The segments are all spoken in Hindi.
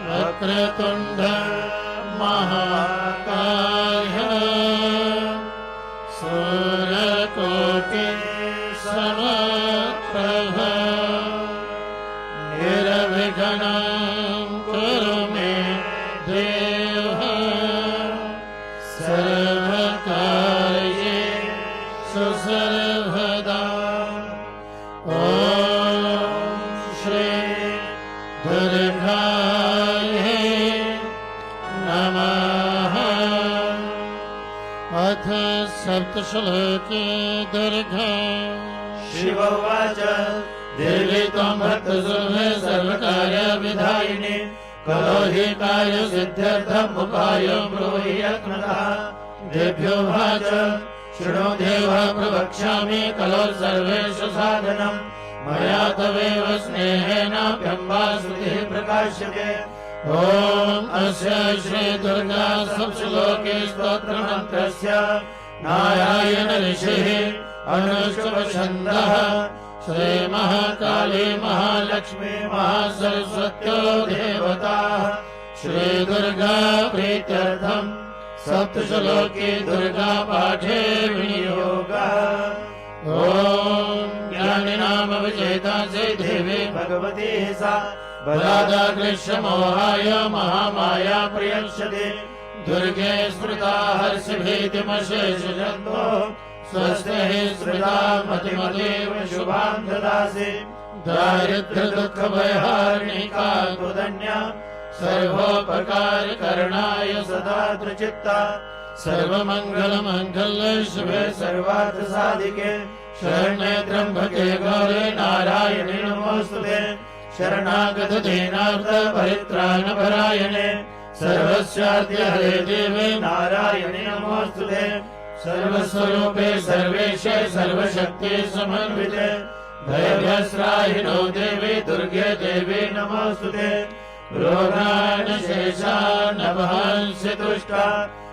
वक्रतुण्ड महाकाय सूर्यकोटि समप्रभ निर्विघ्नं कुरु मे देव सर्वकार्येषु सर्वदा। श्री दुर्गाय नमः। अथ सप्तश्लोके दुर्गा। शिव उवाच देवी त्वं भक्तसुलभे सर्वकार्यविधायिने कलो हि कार्यसिद्ध्यर्थम् उपायं ब्रूहि यत्नतः। देभ्यो उवाच शृणु देवः प्रवक्ष्यामि कलो सर्वेषु साधनम् मया तवेव स्नेहेनाप्यम्बा श्रुतिः प्रकाश्यते। ॐ अस्य श्री दुर्गा सप्तश्लोके स्तोत्रमन्त्रस्य नारायण ऋषिः अनुष्टुप्छन्दः श्री महाकाली महालक्ष्मी महासरस्वत्यो देवताः श्री दुर्गा प्रीत्यर्थम् सप्तश्लोके दुर्गा पाठे विनियोगः। ॐ ज्ञानिनाम विजेता से देवी भगवती सा बलादाग्रश्यमोहाय महामाया प्रियक्षते। दुर्गे स्मृता हर्षभीतिमशेषजन्तो स्वस्ति स्मृता मतिमतीव शुभां ददासि। दारिद्र्य दुःख भयहारिणिका त्वदन्या सर्वोपकारकरणाय सदा त्रिचित्ता। सर्वमङ्गलमङ्गल्ये शिवे सर्वार्थसाधिके शरण्ये त्र्यम्बके गौरे नारायणि नमोऽस्तुते। शरणागत दीनार्थ परित्राणपरायणे सर्वस्याद्य हरे देवे नारायणि नमोऽस्तुते। सर्वस्वरूपे सर्वेशे सर्वशक्ति समन्विते भयभ्यस्त्राहिनो देवी दुर्गे देवी नमोऽस्तुते। रोगान् शेषान् नभंसि तुष्टा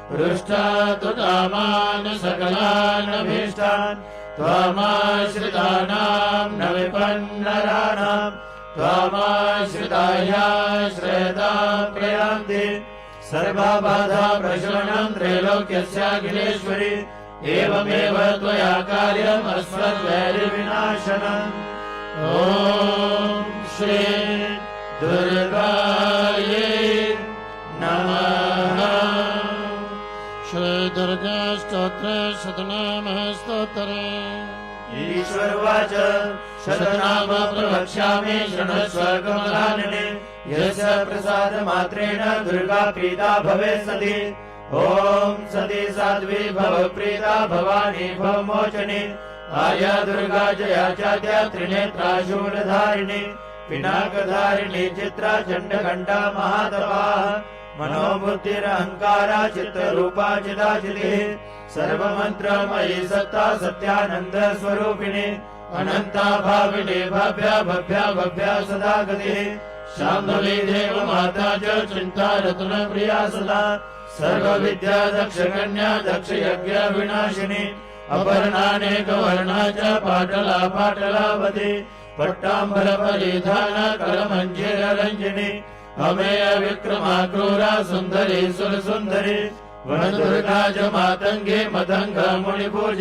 पृष्ठा तु कामान् सकलान् अभीष्टान् त्वामाश्रितानां न विपन्नराणां त्वामाश्रितायाश्रयतां प्रयान्ति। सर्वबाधा प्रशमनं त्रैलोक्यस्याखिलेश्वरि एवमेव त्वया कार्यम् अस्मद्वैरिविनाशनम्। ॐ श्री दुर्गायै नमः। श्री दुर्गा स्तोत्रे शतनाम स्तोत्रे। ईश्वर उवाच शतनाम प्रवक्ष्यामि शृणुष्व कमलानने यस्य प्रसादमात्रेण दुर्गा प्रीता भवेत् सति। ॐ सती साध्वी भव प्रीता भवानी भव मोचने आर्या दुर्गा जया चाद्या त्रिनेत्रा शूलधारिणी पिनाकधारिणी चित्रा चण्डघण्टा महातपाः मनोबुद्धिरहङ्कारा चित्तरूपा चिदाचितिः सर्वमन्त्रमयी सत्ता सत्यानन्द स्वरूपिणी अनन्ता भाविनी भव्या भव्या भव्या सदा गतिः शाम्भवी देव माता च चिन्ता रत्न प्रिया सदा सर्वविद्या दक्ष कन्या दक्ष यज्ञ विनाशिनी अपर्णानेकवर्णा च पाटला पाटलावती पट्टाम्बर परिधान करमञ्जीर रञ्जिनी अमेय विक्रमा क्रूरा सुन्दरी सुरसुन्दरी वनदुर्गा च मातङ्गी मतङ्ग मुनिपूज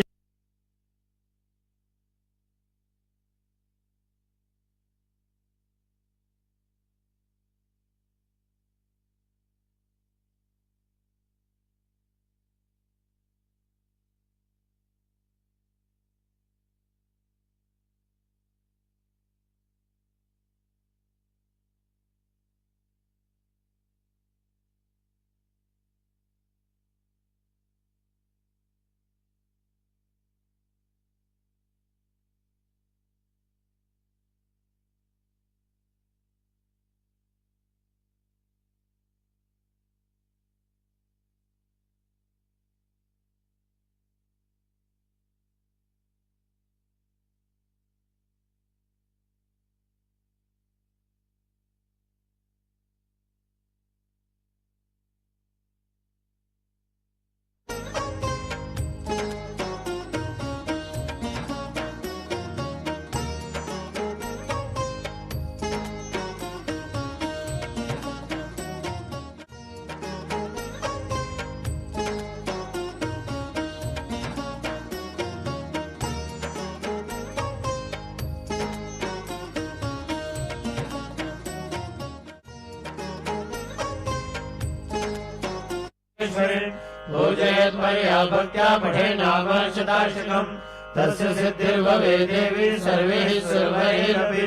परमेश्वरे पूजयेत् मया भक्त्या पठे नाम शताशकम् तस्य सिद्धिर्भवे देवी सर्वैः सर्वैरपि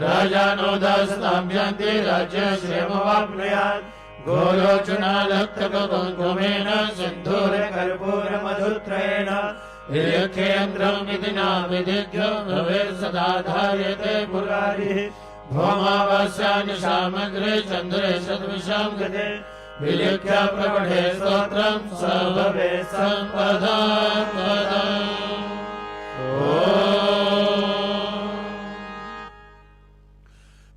राजानो दासतां यान्ति राज्यश्रेयमवाप्नुयात् गोलोचनालक्तकुङ्कुमेन सिन्धूरकर्पूरमधुत्रयेण हिरण्येन्द्रम् इति नामविदिग्यो भवेत् सदा धार्यते पुरारिः भौमावास्यानिशामग्रे चन्द्रे सद्विषां गते विलिख्य प्रपठे स्तोत्रम् स भवेत् सम्पदाम्।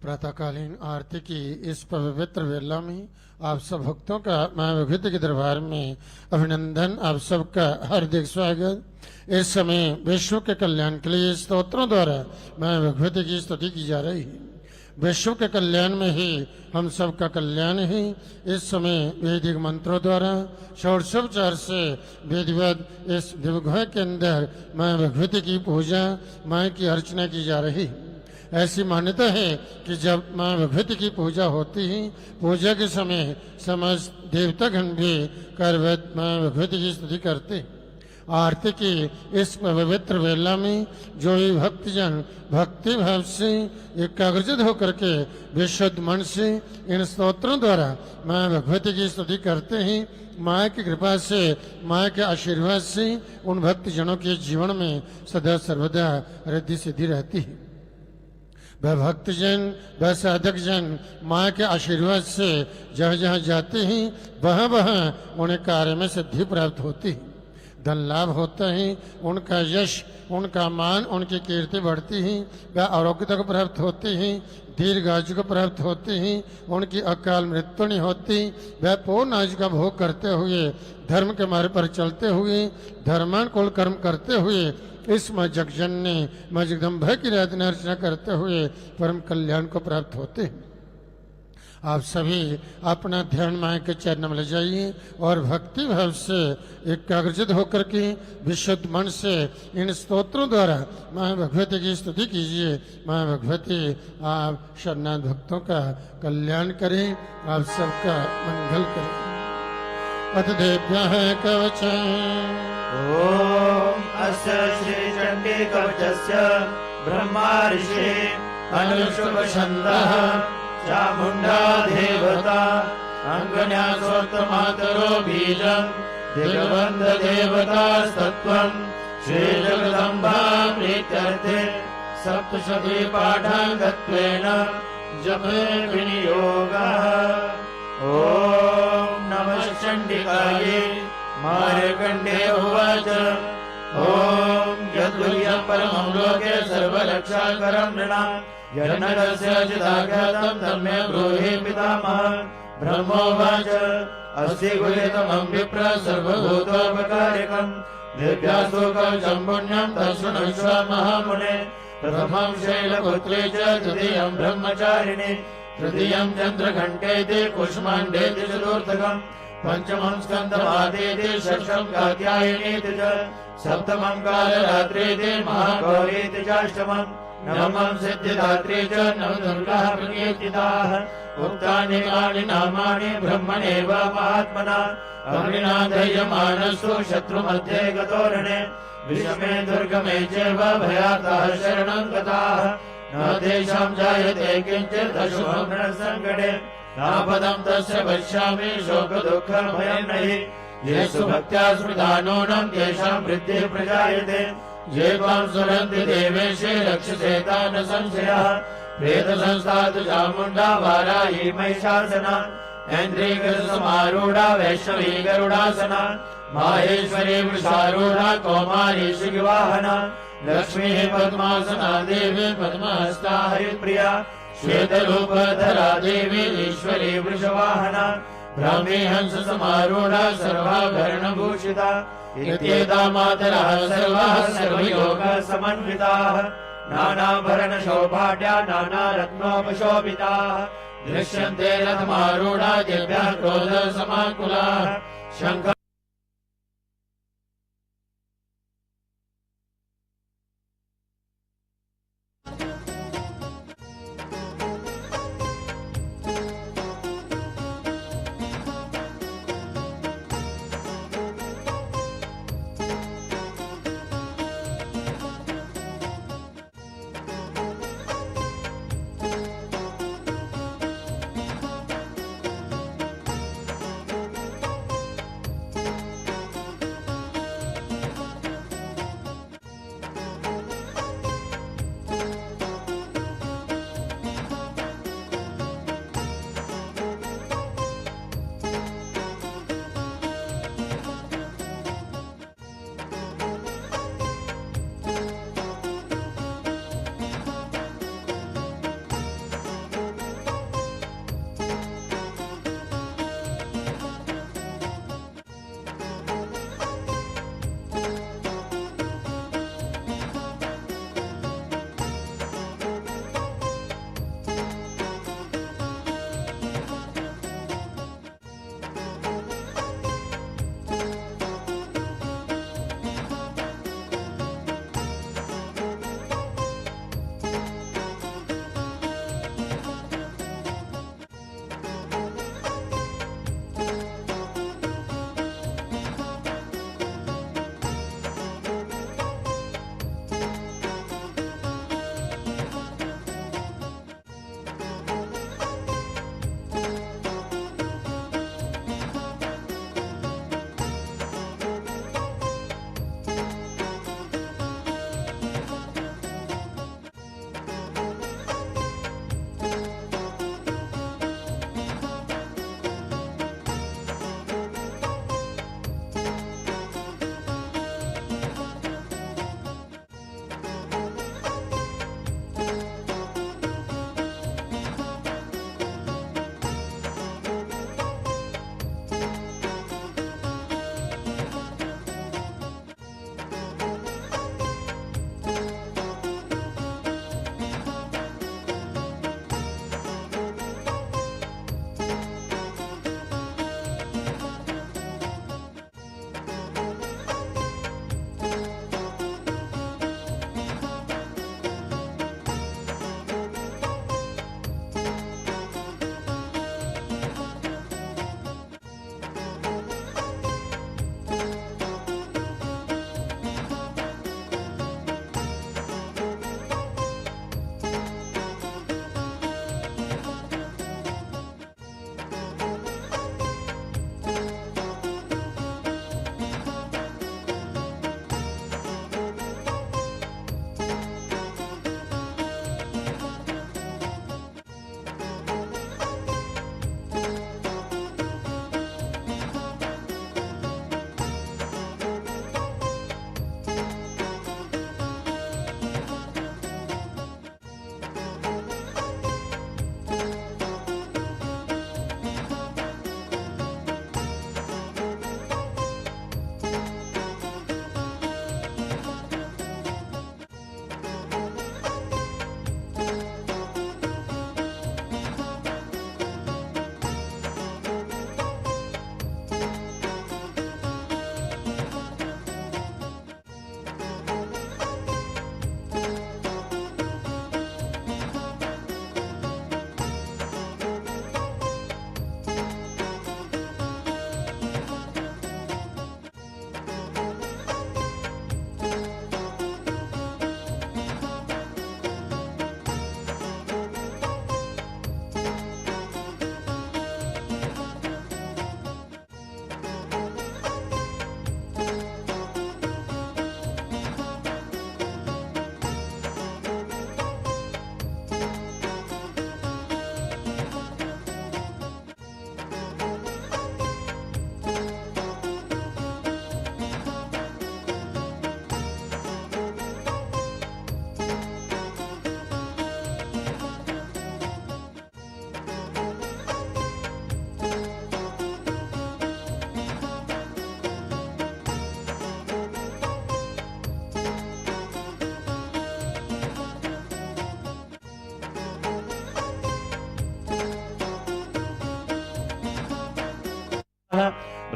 प्रातःकालीन आरती की इस पवित्र वेला में आप सब भक्तों का मां भगवती के दरबार में अभिनंदन, आप सबका हार्दिक स्वागत। इस समय विश्व के कल्याण के लिए स्तोत्रों द्वारा मां भगवती की स्तुति की जा रही है। विश्व के कल्याण में ही हम सबका कल्याण है। इस समय वैदिक मंत्रों द्वारा षोडशोपचार से विधिवत इस दिवगृह के अंदर मां भगवती की पूजा, मां की अर्चना की जा रही है। ऐसी मान्यता है कि जब मां भगवती की पूजा होती है, पूजा के समय समस्त देवतागण भी करवत मां भगवती की स्तुति करते हैं। आरती की इस पवित्र वेला में जो भी भक्तजन भक्ति भाव से एकाग्रचित होकर के विशुद्ध मन से इन स्तोत्रों द्वारा मां भगवती की स्तुति करते हैं, माँ की कृपा से, माँ के आशीर्वाद से उन भक्तजनों के जीवन में सदा सर्वदा रिद्धि सिद्धि रहती है। वह भक्तजन, वह साधक जन माँ के आशीर्वाद से जहाँ जहाँ जाते हैं वहाँ वहाँ उन्हें कार्य में सिद्धि प्राप्त होती है, धन लाभ होता है, उनका यश, उनका मान, उनकी कीर्ति बढ़ती है, वह आरोग्यता को प्राप्त होती है, दीर्घायु को प्राप्त होती है, उनकी अकाल मृत्यु नहीं होती। वह पूर्ण आयु का भोग करते हुए, धर्म के मार्ग पर चलते हुए, धर्मानुकूल कर्म करते हुए, इस मां जगजननी मां जगदम्बा की आराधना अर्चना करते हुए परम कल्याण को प्राप्त होते हैं। आप सभी अपना ध्यान मां के चरण में ले जाइए और भक्ति भाव से एकाग्रचित होकर के विशुद्ध मन से इन स्तोत्रों द्वारा मां भगवती की स्तुति कीजिए। मां भगवती आप शरणागत भक्तों का कल्याण करें, आप सबका मंगल करें। अथ देव्यः कवचम् ओम अस्य श्री चंडी कवचस्य ब्रह्मा ऋषि अनुष्टुप्छन्दः चामुण्डा देवता अंगन्यासोक्तमातरो बीजं दिग्बन्ध देवतास्तत्त्वं श्री जगदम्बा प्रीत्यर्थे सप्तशती पाठाङ्गत्वेन जपे विनियोगः। ओम नमः चण्डिकायै मार्कण्डे उवाच ओम यद्दुर्यं परमं लोके सर्वरक्षाकरं नृणां यन्नरस्य चिदाघातं तन्मे ब्रूहि पितामहः। ब्रह्मोवाच अस्ति गुह्यतमं विप्र सर्वभूतोपकारकम् दिव्यासु कवचं पुण्यं तच्छृणुष्व महामुने। प्रथमं शैलपुत्रे च द्वितीयं ब्रह्मचारिणे तृतीयं चन्द्रघण्टेति कुष्माण्डेति चतुर्थकम् पंचमं स्कन्दमादेति षष्ठं कात्यायनीति च सप्तमं कालरात्रेति महागौरीति चाष्टमं नवमं सिद्धिदात्री च नवदुर्गाः प्रकीर्तिताः। उक्तानि कानि नामानि ब्रह्मणेव महात्मना अग्निना दह्यमानस्तु शत्रुमध्ये गतोरणे विषमे दुर्गमे चैव भयाताः शरणं गताः न तेषां जायते किञ्चित् अशुभं रणसङ्कटे नापदं तस्य पश्यामि शोकदुःखभयं नहि येषु भक्त्या स्मृता नूनं तेषां वृद्धिः प्रजायते ये त्वां स्मरन्ति देवेशे रक्षसे तान् संशयः। प्रेतसंस्था चामुण्डा वाराही महिषासना ऐन्द्रियगजसमारूढा वैष्णवी गरुडासना माहेश्वरी वृषारूढा कौमारी शिखवाहना लक्ष्मीः पद्मासना देवी पद्महस्ता हरिप्रिया श्वेतरूपधरा देवी ईश्वरी वृषवाहना ब्राह्मी हंस समारूढ़ा सर्वाभरणभूषिता इत्येता मातरः सर्वाः सर्वयोग समन्विताः नानाभरण शोभाढ्या नानारत्नोपशोभिताः दृश्यन्ते रथमारूढा दिव्याः क्रोध समाकुलाः शङ्ख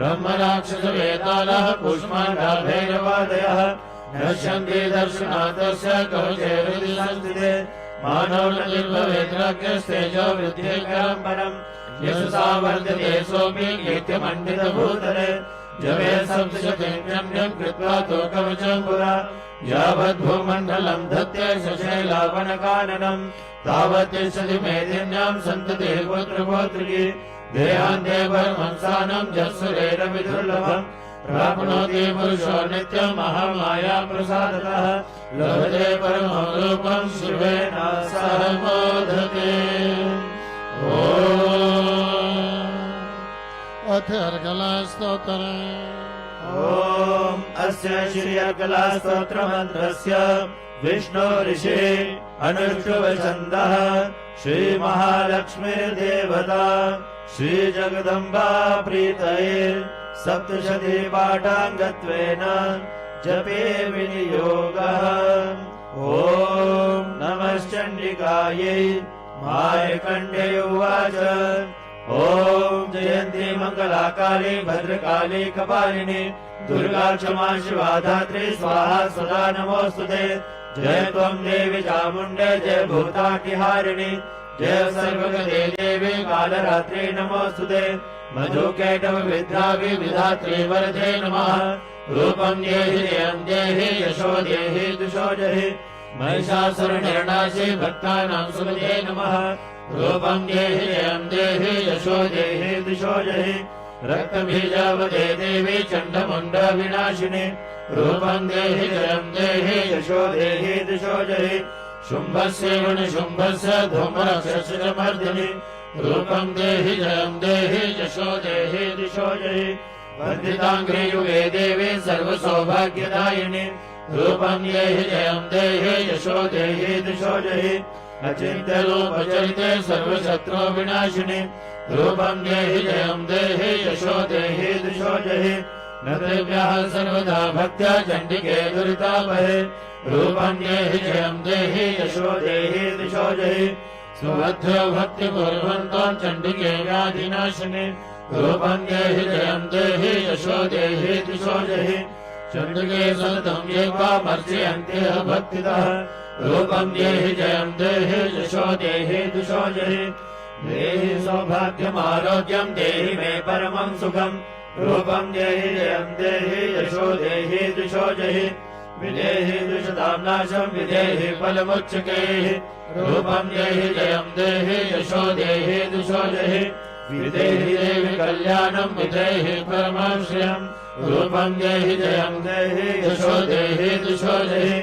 ब्रह्मराक्षसवेतालः कूष्माण्डाभैरवादयः नश्यन्ति दर्शनाथस्य कवचे हृदि संस्थिते मानव न निर्भवेद्राज्ञस्तेजो वृद्धिकरं परम् यशसा वर्धते सोऽपि कीर्तिमण्डितभूतले जवे सप्तशतीन्यं कृत्वा तु कवचं पुरा यावद्भूमण्डलं धत्ते शशैलावनकाननं तावत् तिष्ठति मेदिन्यां सन्ततिः पुत्रपौत्रिकी देहान्ते परमंसानं जस्सुरेरविदुर्लभम् प्राप्नोति पुरुषो नित्यं महामाया प्रसादतः लभते परमं रूपं शिवेन सह मोदते। अथ अर्गलास्तोत्रम् ॐ अस्य श्री अर्गलास्तोत्रमन्त्रस्य विष्णु ऋषि अनुष्टुवछन्दः श्रीमहालक्ष्मीर्देवता श्रीजगदम्बा प्रीतये सप्तशती पाठाङ्गत्वेन जपे विनियोगः। ॐ नमश्चण्डिकायै मार्कण्डेय उवाच ॐ जयन्ती मङ्गलाकाली भद्रकाली कपालिनी दुर्गा क्षमा शिवा धात्री स्वाहा सदा नमोऽस्तुते। जय त्वं देवी चामुण्डे जय भूताटिहारिणि जय सर्वगते देवी कालरात्रि नमोऽस्तुते। मधुकैटभ विद्रावि विधात्री वरदे नमः। रूपं देहि जयं देहि यशो देहि दुषो जहि महिषासुरनिर्नाशि भक्तानां सुमते नमः। रूपं देहि जयं देहि यशो देहि दुषो जहि रक्तबीजावते देवी चण्डमुण्ड विनाशिनि रूपं देहि जयं देहि यशो देहि दुषो जहि शुम्भस्य गुणशुम्भस्य धूमराक्षसमर्दिनि रूपं देहि जयं देहि यशो देहि दिशो जहि वर्धिताङ्घ्रियुगे देवी सर्वसौभाग्यदायिनि रूपं देहि जयं देहि यशो देहि दिशो जहि अचिन्त्यरूपचरिते सर्वशत्रु विनाशिनि रूपं देहि जयं देहि यशो देहि दिशो जहि नृभ्यः सर्वदा भक्त्या चण्डिके दुरितापहे रूपं देहि जयं देहि यशो देहि दिशो जहि सुभद्रो भक्तिपूर्वन्तो चण्डिके व्याधिनाशिनि रूपं देहि जयं देहि यशो देहि दिशो जहि चण्डिके सततं ये मर्चयन्ति भक्तितः रूपं देहि जयं देहि यशो देहि दिशो जहि देहि सौभाग्यमारोग्यं देहि मे परमं सुखम् रूपं देहि जयं देहि यशो देहि दिशो जहि विदेहि दुषतां नाशं विदेहि फलमुच्चकैः रूपं देहि जयं देहि यशो देहि दिशो जहि विदेहि देवि कल्याणं विदेहि परमं श्रियम् रूपं देहि जयं देहि यशो देहि दिशो जहि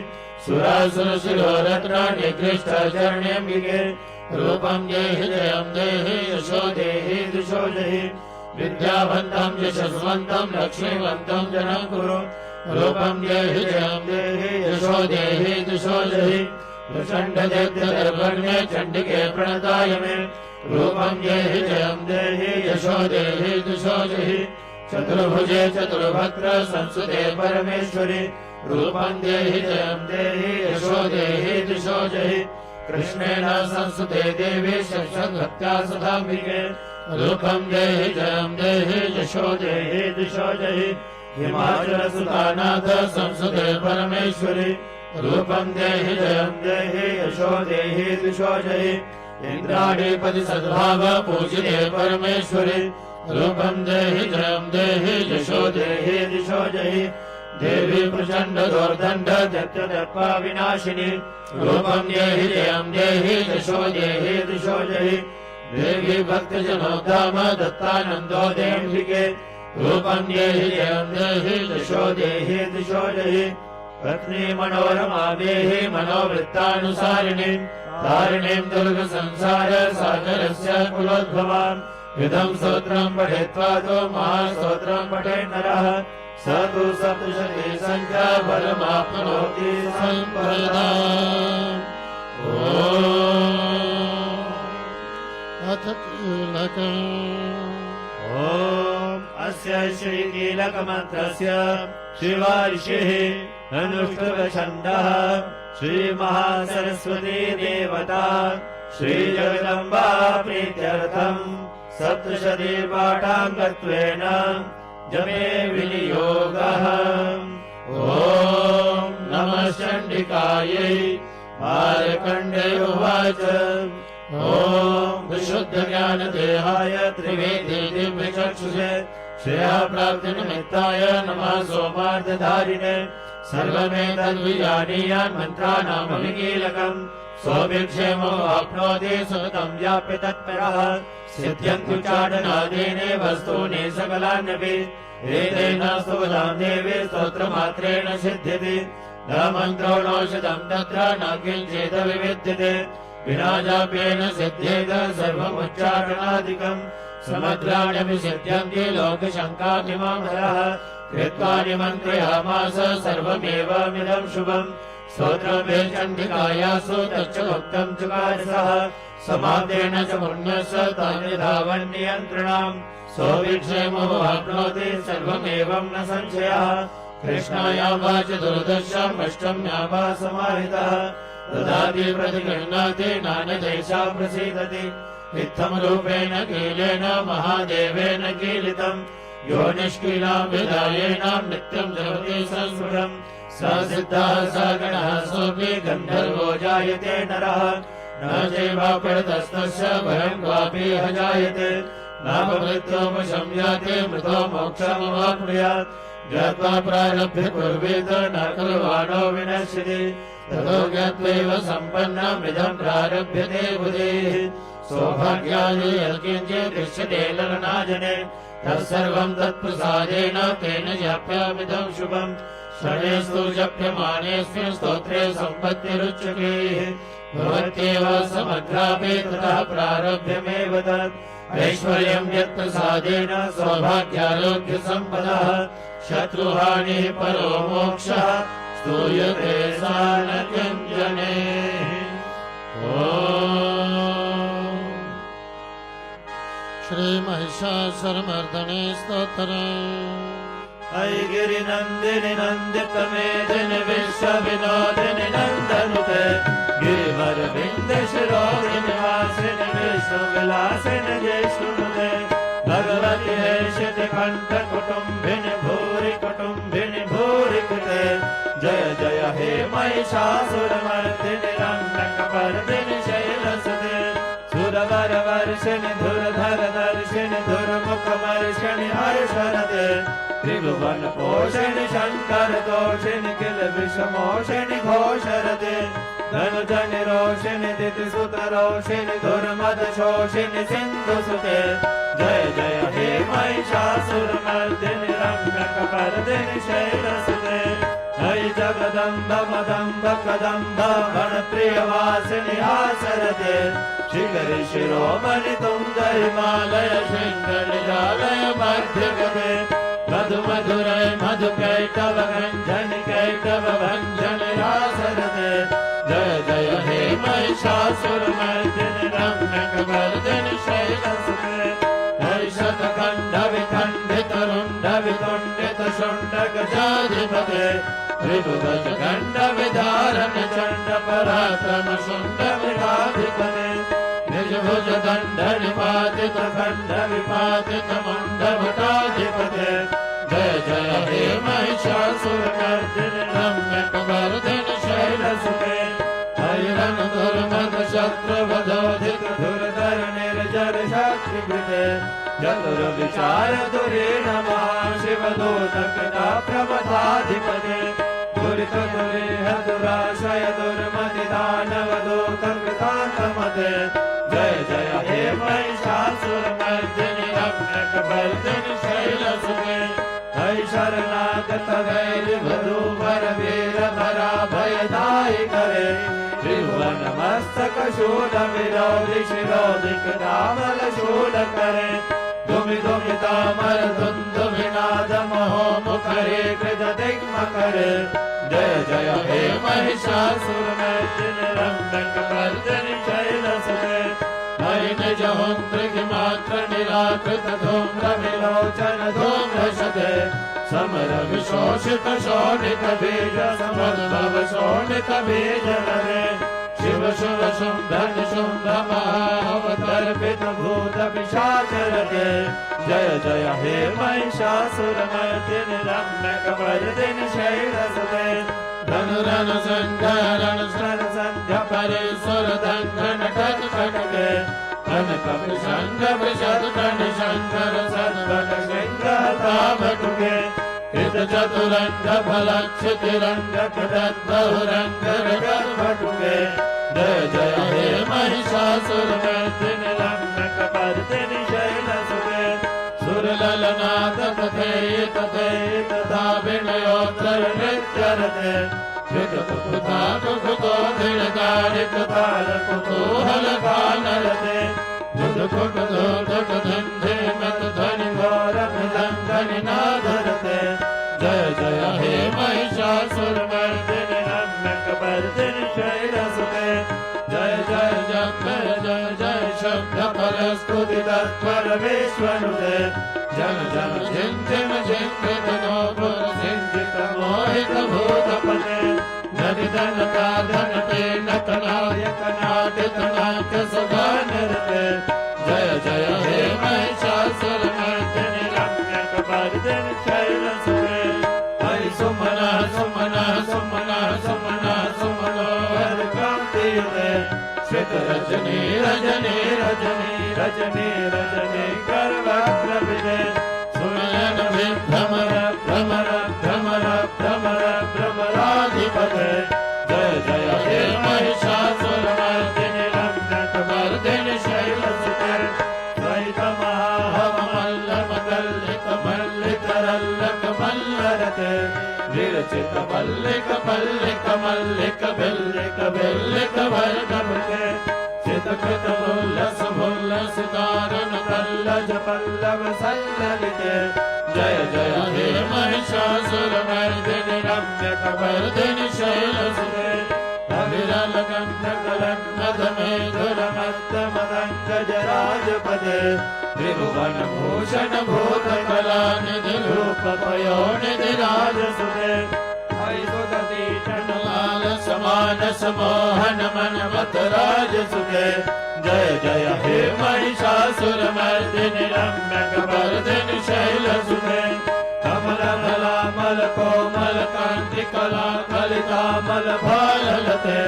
सुरासुरशिरोरत्नानिकृष्टचरणेऽम्बिके रूपं देहि जयं देहि यशो देहि दिशो जहि विद्यावन्तं यशस्वन्तं लक्ष्मीवन्तं जनं कुरु रूपं देहि जयं देहि यशो देहि दिशो जहि प्रचण्डदैत्यदर्पण्ये चण्डिके प्रणताय मे रूपं देहि जयं देहि यशो देहि दिशो जहि चतुर्भुजे चतुर्भद्र संसुते परमेश्वरि रूपं देहि जयं देहि यशो देहि दिशो जहि कृष्णेन संसुते देवी शक्तिभक्त्या सदाम्बिके रूपं देहि जयं देहि यशो देहि दिशो जहि हिमाचलसुतानाथ संसुते परमेश्वरि रूपं देहि जयं देहि यशो देहि दिशो जहि इन्द्राणीपति सद्भाव पूजिते परमेश्वरि रूपं देहि जयं देहि यशो देहि दिशो जहि देवी प्रचण्ड दोर्दण्ड दत्तदत्त्वा विनाशिनि रूपं देहि जयं देहि यशो देहि दिशो जहि देवी भक्तजनोद्धाम दत्तानन्दो देम्बिके रूपं देहि जयं देहि यशो देहि दिशो जहि पत्नी मनोरमा देहि मनोवृत्तानुसारिणीं तारिणीं दुर्गसंसार सागरस्य कुलोद्भवाम् इदं स्तोत्रं पठित्वा तो महास्तोत्रं पठेत् नरः स तु सप्तशती संख्या फलमाप्नोति सम्पदाम्। अथ कीलकम् ॐ अस्य श्रीकीलकमन्त्रस्य शिवा ऋषिः अनुष्टुवछन्दः श्रीमहासरस्वती देवता श्रीजगदम्बा प्रीत्यर्थम् सप्तशती पाठाङ्गत्वेन जपे विनियोगः ॐ नमः चण्डिकायै मार्कण्डेय उवाच ॐ विशुद्धज्ञानदेहाय त्रिवेदी दिव्यचक्षुषे श्रेयःप्राप्तिनिमित्ताय नमः सोमार्थधारिणे सर्वमेतद्विजानीयान् मन्त्राणामभिकीलकम् सोऽभिक्षेमो आप्नोति सततं व्याप्य तत्परः सिद्ध्यन्तु चाडनादेने वस्तूनि सकलान्यपि एतेन स्तुवतां देवी स्तोत्रमात्रेण सिद्ध्यति न मन्त्रो नौषधं तत्र न किञ्चित् विविद्यते विना जाप्येन सिद्ध्येत सर्वमुच्चाटनादिकम् समग्राण्यपि सिद्ध्यन्ति लोकशङ्कातिमामरः कृत्वा निमन्त्रयामास सर्वमेवमिदं शुभम् स्तोत्रमे चण्डिकायासु तच्च उक्तं चकारसः समाप्तेन च पुण्यस्य तानि धावन्नियन्त्रणाम् सोऽभिक्षेमो आप्नोति सर्वमेवं न संशयः कृष्णायां वा चतुर्दश्याम् अष्टम्यां वा समाहितः ददाति प्रतिगृह्णाति नान्यदेशा प्रसीदति इत्थं रूपेण कीलेन महादेवेन कीलितम् यो निष्कीलां विधायेनां नित्यं जपति संस्मृतम् स सिद्धः स गणः सोऽपि गन्धर्वो जायते नरः न चैवापरतस्तस्य भयं क्वापि ह जायते नापमृत्योपशम्याते मृतो मोक्षमवाप्नुयात् ज्ञात्वा प्रारभ्य कुर्वेत न खलु विनश्यति ततो ज्ञात्वैव सम्पन्नमिदं प्रारभ्यते बुधेः सौभाग्यादि यत्किञ्चिदृश्यते ललनाजने तत्सर्वं तत्प्रसादेन तेन जाप्यामिदं शुभम् शनेस्तु जप्यमानेऽस्मिन् स्तोत्रे सम्पत्तिरुच्यते भवत्येव समग्रापि ततः प्रारभ्यमेव तत् ऐश्वर्यं यत्प्रसादेन सौभाग्यारोग्यसम्पदः शत्रुहानिः परो मोक्षः स्तूयते सा न किञ्जने श्री महिषासुरमर्दने स्तोत्रम् ऐ गिरिनन्दिनि नन्दितमेदिनि विश्वविनोदिनि नन्दनुते गिरिवरविन्दशिरोदिनि वासिनि विष्णुविलासिनि जयश्रुनुते भगवति हेशिति कण्ठकुटुम्बिनि भूरि कुटुम्बिनि भूरि कृते जय जय हे महिषासुरमर्दिनि रम्यकपर्दिनि शैलसुते सुरवरवर्षिणि धुरधर दर्शिनि धुरमुखमर्षिणि हर्षरते त्रिभुवन पोषिणि शङ्कर दोषिणि किल विषमोषिणि घोषरते धनुजनि रोषिणि दितिसुत रोषिणि धुर्मद शोषिणि सिन्धुसुते जय जय हे महिषासुरमर्दिनि रम्यकपर्दिनि शैलसुते हरि जगदम्ब मदम्ब कदम्ब वनप्रियवासिनि आसरते शिखरि शिरोमणि तुङ्ग हिमालय शृङ्गनिजालय मध्यगते मधु मधुरै मधुकैटव गञ्जनि कैटव भञ्जनि रासरते जय जय हे महिषासुरमर्दिनि रम्यकपर्दिनि शैलसुते हर्षतखण्ड विखण्डित रुण्ड वितुण्डित शुण्ड गजाधिपते त्रिभुज खण्ड विधारण चण्ड पराक्रम शुण्ड मृगाधिपते निज भुज दण्ड निपातित खण्ड विपातित मुण्ड भटाधिपते जय जय हे महिषासुरमर्दिनि रम्यकपर्दिनि शैलसुते हैरन दुर्मद शत्रुवधोधिक धुरधर निर्जर शक्तिभृते चतुर्विचार दुरीण महाशिवदूतकृता प्रमथाधिपते दुरित दुरीह दुराशय दुर्मति दानवदूतकृतान्तमते जय जय हे महिषासुरमर्दिनि रम्यकपर्दिनि शैलसुते हय शरणागत वैरिवधूवर वीर भराभयदायि करे त्रिभुवन मस्तक शूल विरोधि शिरोधिक दामल शूल करे धुमि धुमि तामर धुंधु विनाद महो मुखरे कृत दिग्म करे जय जय हे महिषासुरमर्दिनि रम्यकपर्दिनि शैलसुते हरि निज हुंत्रिक मात्र निराकृत धूम्र विलोचन धूम्रशते समर विशोषित शोणित बीज समुद्भव शोणित बीज लरे शिव शुभ शुंभन शुंभ महावतर्पित भूत पिशाचरते जय जय हे महिषासुरमर्दिनि रम्यक वर्दिनि शैलसुते धनुरन संध्यारण स्तर संध्या परेश्वर दंघन टक टके कनक विसंग विशद कण शंकर सद्भट सिंहताभटुके हित चतुरंग फलक्षितिरंग बहुरंग भटुके जय जय हे महिषासुरमर्दिनि रम्यक वर्दिनि शैलसुते सुरललनाथ तथेत तथा विनयोत्तर नृत्यरते कृतकुता कुतो दृढकारिक कुतूहल गानरते दुदकुट दुदक धन्धे मत धनि घोरम लंघनि नादरते जय जय हे महिषासुरमर्दिनि रम्यक वर्दिनि शैलसुते जय जय जय जय शब्द फलस्तुति तत्पर विश्वनुते जन जन झिंझिम झिंझित नो पुर झिंझित मोहित भूतपते नदि धन का धन ते नकनायक नाटित नाट्य सुधा नृत्य जय जय हे महिषासुरमर्दिनि रम्यक वर्दिनि शैलसुते हरि सुमना सुमना सुमना सुमना सुमनो हर कांतियुते श्रित रजनी रजनी रजनी रजनी रजनी करवक्त्रविदे सुनयन विभ्रमर भ्रमर भ्रमर भ्रमर भ्रमराधिपते जय जय हे महिषासुरमर्दिनि रम्यक वर्दिनि शैलसुते द्वैत महामल्लम कल्लिक मल्लिक रल्लक मल्लरते विरचित मल्लिक मल्लिक मल्लिक बिल्लिक बिल्लिक वर्गमुखे चितकृत उल्लस उल्लस तारण पल्लज पल्लव सल्ललिते जय जय हे महिषासुरमर्दिनि रम्यक वर्दिनि शैलसुते अविरल गंधक लन्मद मेधुर मत्त मदंगज राजपदे त्रिभुवन भूषण भूत कला निधि रूप पयोनिधि राजसुते हरिसुदती लाल समान समोहन मनमत राजसुते जय जय हे महिषासुरमर्दिनि रम्यक वर्दिनि शैलसुते कमल फलामल कोमल कांति कला कलितामल भाललते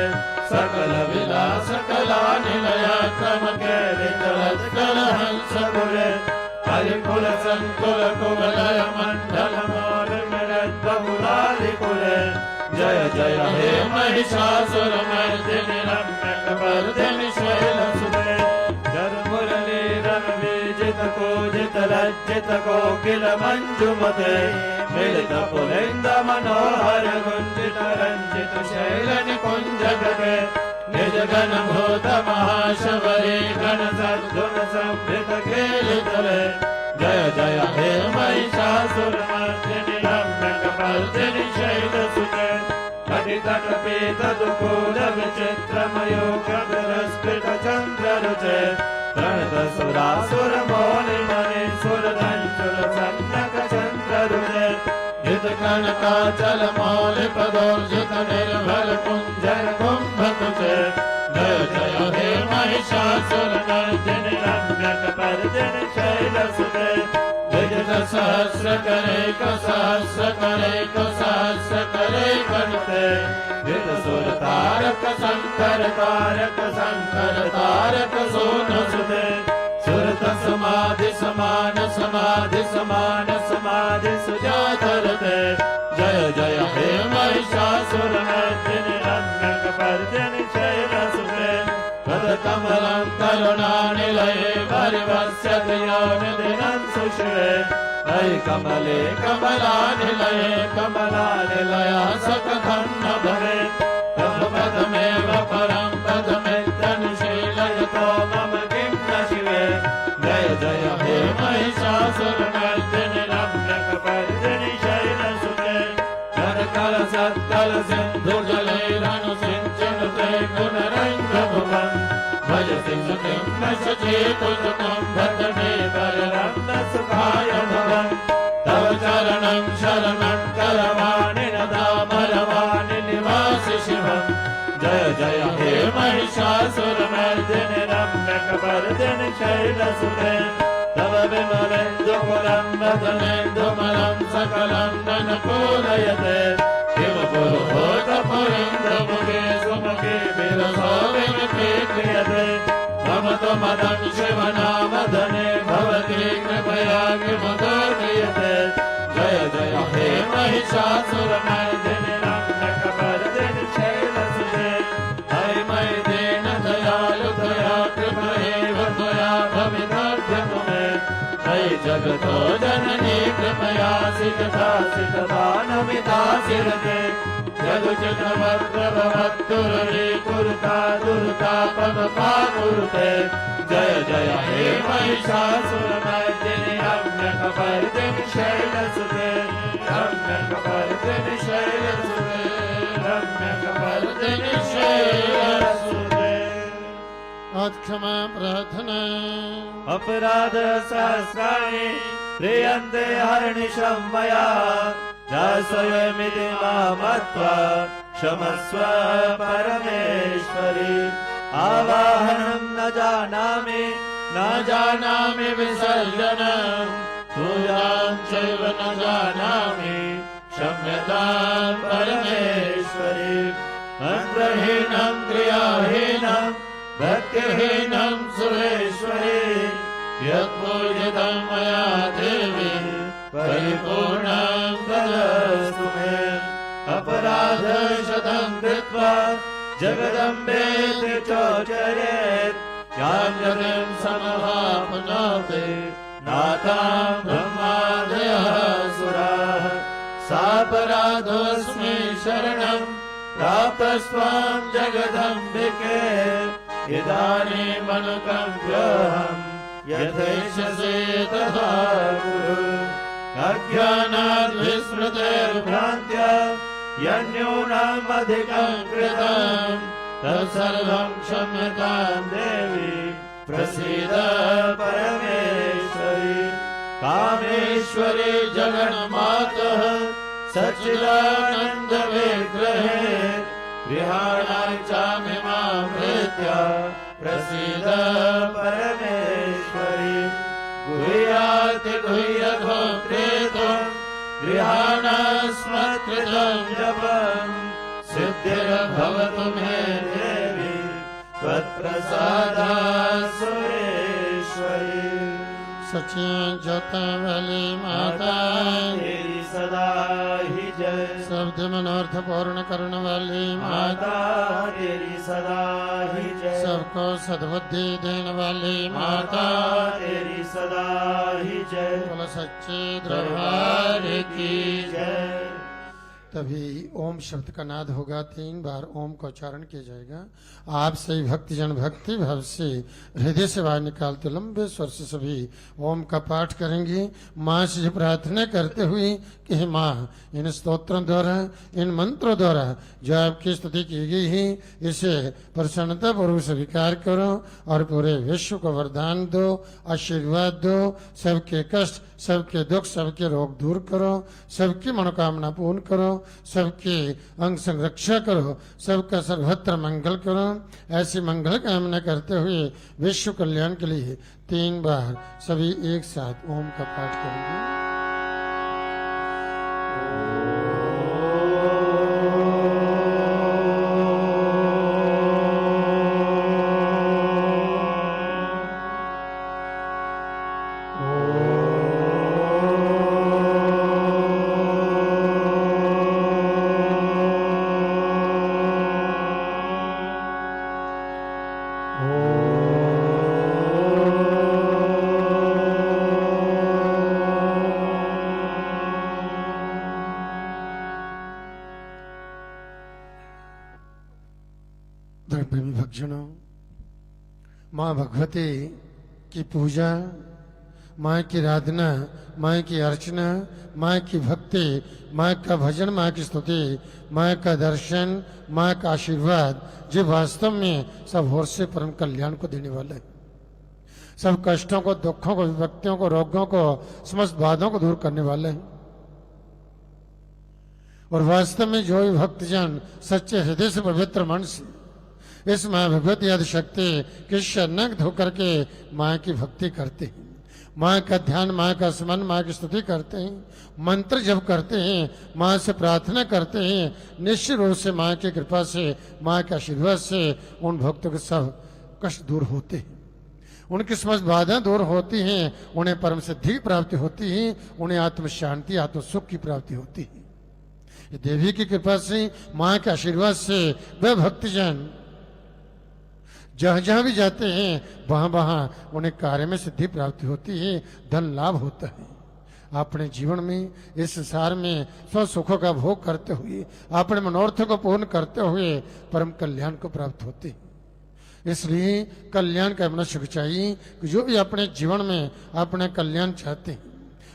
सकल विलास कला निलया क्रम के विचलत कल हंस कुले हरिकुल संकुल कुवलय मंडल मोर मृद बहुलालि कुले जय जय हे महिषासुरमर्दिनि रम्यक वर्दिनि शैलसुते जर मुरली रंग विजित कोजित लज्जित कोकिल मंजुमते मिलित पुलिंद मनोहर गुंजित रंजित शैल निकुंज गगे निज गण भूत महाशबरी गण सद्गुण संभृत खेलितले जय जय हे महिषासुरमर्दिनि रम्यक वर्दिनि शैलसुते कटितट पीत दुकूल विचित्र मयूख विरस्कृत चंद्र रुचे प्रणत सुरासुर मौलि मणि सुर धंसुर सन्नक चंद्र रुचे जित कनकाचल मौलि पदोर्जित निर्भल कुंजर कुंभकुचे जय जय हे महिषासुरमर्दिनि रम्यक वर्दिनि शैलसुते विजित सहस्र करे सहस्र करे सहस्र करे कनुते विद सुर तारक शंकर तारक सोन सुते सुरत समाधि समान समाधि समान समाधि सुजातरते जय जय हे महिषासुरमर्दिनि रम्यक वर्दिनि शैलसुते पद कमलं करुणानिलये परिवस्यत योनिदिनं सुषुवे हरि कमले कमलानिलये कमलानिलया सकथं न भवेत् तव पदमेव परं पदमित्यनुशीलयतो मम किं न शिवे जय जय हे महिषासुरमर्दिनि रम्यक वर्दिनि शैलसुते करकल सत्कल सिन्धुजलैरनुसिञ्चनुते गुणरङ्गभुवम् भजति सुखिं नशचेतुसुखं भजने बलरं सुखाय भवम् तव चरणं शरणं करवाणि न दामरवाणि निवासि शिवम् जय जय हे शैलसुते तव विमलेन्दुकुलं वदनेन्दुमलं सकलं ननपूरयते किम पुरुहूतपुरीन्द्रमुखे सुमुखे विरसो विमुखे क्रियते मम तु मदं शिवनामधने भवती कृपया किमुदो क्रियते जय जय हे महिषासुरमर्दिनि रम्यकपर्दिनि शैलसुते हरि मयि दीन दयालु त्वया कृपयैव त्वया भवितव्यं मे मयि जगतो जननी कृपयासि तथासि तथा नमितासि रते यदुचितवक्त्रभवत्तुररी कुरुता दुर्तापमपा कुरुते जय जय हे महिषासुरमर्दिनि रम्यकपर्दिनि शैलसुते रम्यकपर्दिनि शैलसुते रम्यकपर्दिनि शैलसुते आज क्षमा प्रार्थना अपराध सहस्राणि क्रियन्ते हर्निशं मया दासोऽयमिति मामत्वा क्षमस्व परमेश्वरि आवाहनं न जानामि विसर्जनं पूजां चैव न जानामि क्षम्यतां परमेश्वरि मन्त्रहीनं क्रियाहीनं भक्तिहीनं सुरेश्वरि यत्पूजितं मया देवी परिपूर्णं तदस्तु मे अपराधशतं कृत्वा जगदम्बेति चोचरेत् यां गतिं समवाप्नोति नातां ब्रह्मादयः सुराः सापराधोऽस्मि शरणं प्राप्तस्त्वां जगदम्बिके इदानीमनुकम्प्योऽहं यथैषसे तथा कुरु अज्ञानाद् विस्मृतेर्भ्रान्त्या यन्यूनम् अधिकं कृतं तत्सर्वं क्षम्यतां देवी प्रसीद परमेश्वरि कामेश्वरि जगन्मातः सच्चिदानन्दविग्रहे गृहाणां चामिमां प्रीत्या प्रसीद परमेश्वरि गुह्याति गुह्यघो प्रेतं गृहाणास्मत्कृतं जपं सिद्धिर्भवतु मे देवी त्वत्प्रसादात् सुरेश्वरि सच्ची ज्योत वाली माता तेरी सदा ही जय शब्द मनोर्थ पूर्ण करने वाली माता माता तेरी सदा ही जय सबको सद्बुद्धि देने वाली माता माता तेरी सदा ही जय बोलो सच्चे दरबार की जय तभी ओम शब्द का नाद होगा 3 बार ओम का उच्चारण किया जाएगा। आप सही भक्तजन भक्ति भाव से हृदय से बाहर निकालते लंबे स्वर से सभी ओम का पाठ करेंगे। माँ से प्रार्थना करते हुए कि हे माँ इन स्तोत्रों द्वारा इन मंत्रों द्वारा जो आपकी स्तुति की गई है इसे प्रसन्नता पूर्वक स्वीकार करो और पूरे विश्व को वरदान दो, आशीर्वाद दो, सबके कष्ट सबके दुख सबके रोग दूर करो, सबकी मनोकामना पूर्ण करो, सबके अंग संरक्षा करो, सबका सर्वत्र मंगल करो। ऐसी मंगल कामना करते हुए विश्व कल्याण के लिए 3 बार सभी एक साथ ओम का पाठ करेंगे। प्रेमी भक्तजनों, माँ भगवती की पूजा, माँ की आराधना, माँ की अर्चना, माँ की भक्ति, माँ का भजन, माँ की स्तुति, माँ का दर्शन, माँ का आशीर्वाद जो वास्तव में सब ओर से परम कल्याण को देने वाला है। सब कष्टों को, दुखों को, विपत्तियों को, रोगों को, समस्त बाधाओं को दूर करने वाले हैं। और वास्तव में जो भी भक्तजन सच्चे हृदय से पवित्र मन से इस माँ भगवती आदि शक्ति के शरणक होकर के माँ की भक्ति करते हैं, माँ का ध्यान, माँ का स्मरण, माँ की स्तुति करते हैं, मंत्र जप करते हैं, माँ से प्रार्थना करते हैं, निश्चित रूप से माँ की कृपा से, माँ के आशीर्वाद से उन भक्तों के सब कष्ट दूर होते हैं, उनकी समस्त बाधाएं दूर होती हैं, उन्हें परम सिद्धि की प्राप्ति होती है, उन्हें आत्म शांति, आत्म सुख की प्राप्ति होती है। ये देवी की कृपा से, माँ के आशीर्वाद से वह भक्तजन जहां जहां भी जाते हैं वहां वहां उन्हें कार्य में सिद्धि प्राप्ति होती है, धन लाभ होता है। अपने जीवन में, इस संसार में स्व सुखों का भोग करते हुए, अपने मनोरथों को पूर्ण करते हुए परम कल्याण को प्राप्त होते हैं। इसलिए कल्याण का मनुष्य को चाहिए कि जो भी अपने जीवन में अपना कल्याण चाहते हैं,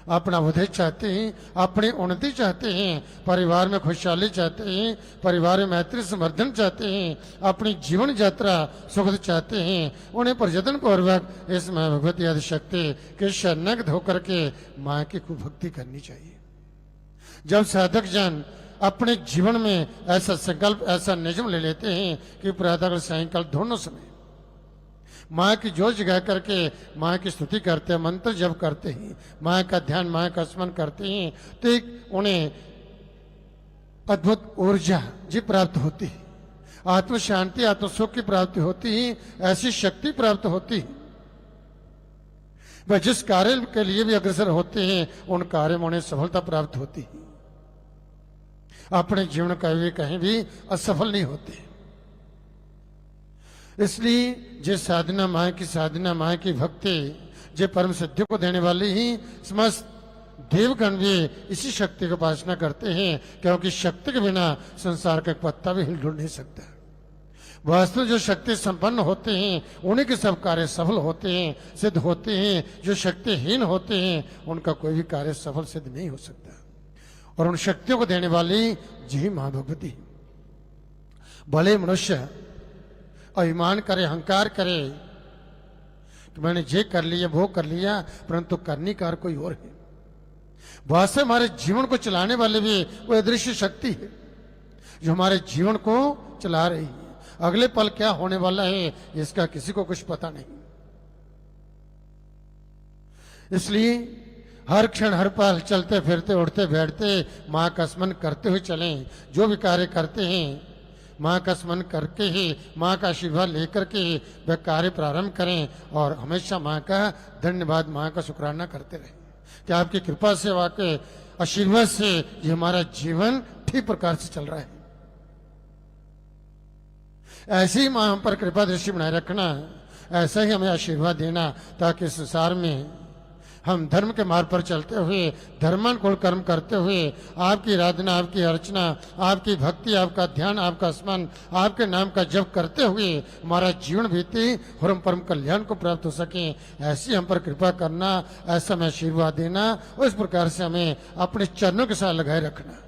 अपना उदय चाहते हैं, अपनी उन्नति चाहते हैं, परिवार में खुशहाली चाहते हैं, परिवार में मैत्री समर्धन चाहते हैं, अपनी जीवन यात्रा सुखद चाहते हैं, उन्हें प्रयत्न पूर्वक इस माँ भगवती आदि शक्ति के शरणक होकर के माँ की खूब भक्ति करनी चाहिए। जब साधक जन अपने जीवन में ऐसा संकल्प, ऐसा नियम ले लेते हैं कि प्रातःकाल सायंकाल दोनों समय माँ की जोत जगा करके माँ की स्तुति करते हैं, मंत्र जप करते हैं, माँ का ध्यान, माँ का स्मरण करते हैं, तो एक उन्हें अद्भुत ऊर्जा जी प्राप्त होती है, आत्म शांति, आत्म सुख की प्राप्ति होती है, ऐसी शक्ति प्राप्त होती है। वह जिस कार्य के लिए भी अग्रसर होते हैं उन कार्य में उन्हें सफलता प्राप्त होती है, अपने जीवन कहीं भी असफल नहीं होते। इसलिए जो साधना माँ की, साधना माँ की भक्ति जो परम सिद्धि को देने वाली ही समस्त देवगण भी इसी शक्ति की उपासना करते हैं, क्योंकि शक्ति के बिना संसार का एक पत्ता भी हिल डुल नहीं सकता। वास्तव जो शक्ति संपन्न होते हैं उन्हीं के सब कार्य सफल होते हैं, सिद्ध होते हैं। जो शक्तिहीन होते हैं उनका कोई भी कार्य सफल सिद्ध नहीं हो सकता। और उन शक्तियों को देने वाली जी माँ भगवती। भले मनुष्य अभिमान करे, अहंकार करे कि मैंने ये कर लिया, वो कर लिया, परंतु करनी कार कोई और है। वास्तव हमारे जीवन को चलाने वाले भी वो अदृश्य शक्ति है जो हमारे जीवन को चला रही है। अगले पल क्या होने वाला है इसका किसी को कुछ पता नहीं। इसलिए हर क्षण, हर पल चलते फिरते, उठते बैठते माँ का स्मरण करते हुए चलें। जो भी कार्य करते हैं माँ का स्मरण करके ही, माँ का आशीर्वाद लेकर के वह कार्य प्रारंभ करें और हमेशा माँ का धन्यवाद, माँ का शुक्राना करते रहें कि आपकी कृपा से, वाकई आशीर्वाद से ये हमारा जीवन ठीक प्रकार से चल रहा है। ऐसे ही माँ हम पर कृपा दृष्टि बनाए रखना, ऐसा ही हमें आशीर्वाद देना, ताकि संसार में हम धर्म के मार्ग पर चलते हुए, धर्मानुकूल कर्म करते हुए, आपकी आराधना, आपकी अर्चना, आपकी भक्ति, आपका ध्यान, आपका स्मरण, आपके नाम का जप करते हुए हमारा जीवन बीते और हम परम कल्याण को प्राप्त हो सके। ऐसी हम पर कृपा करना, ऐसा हमें आशीर्वाद देना, उस प्रकार से हमें अपने चरणों के साथ लगाए रखना,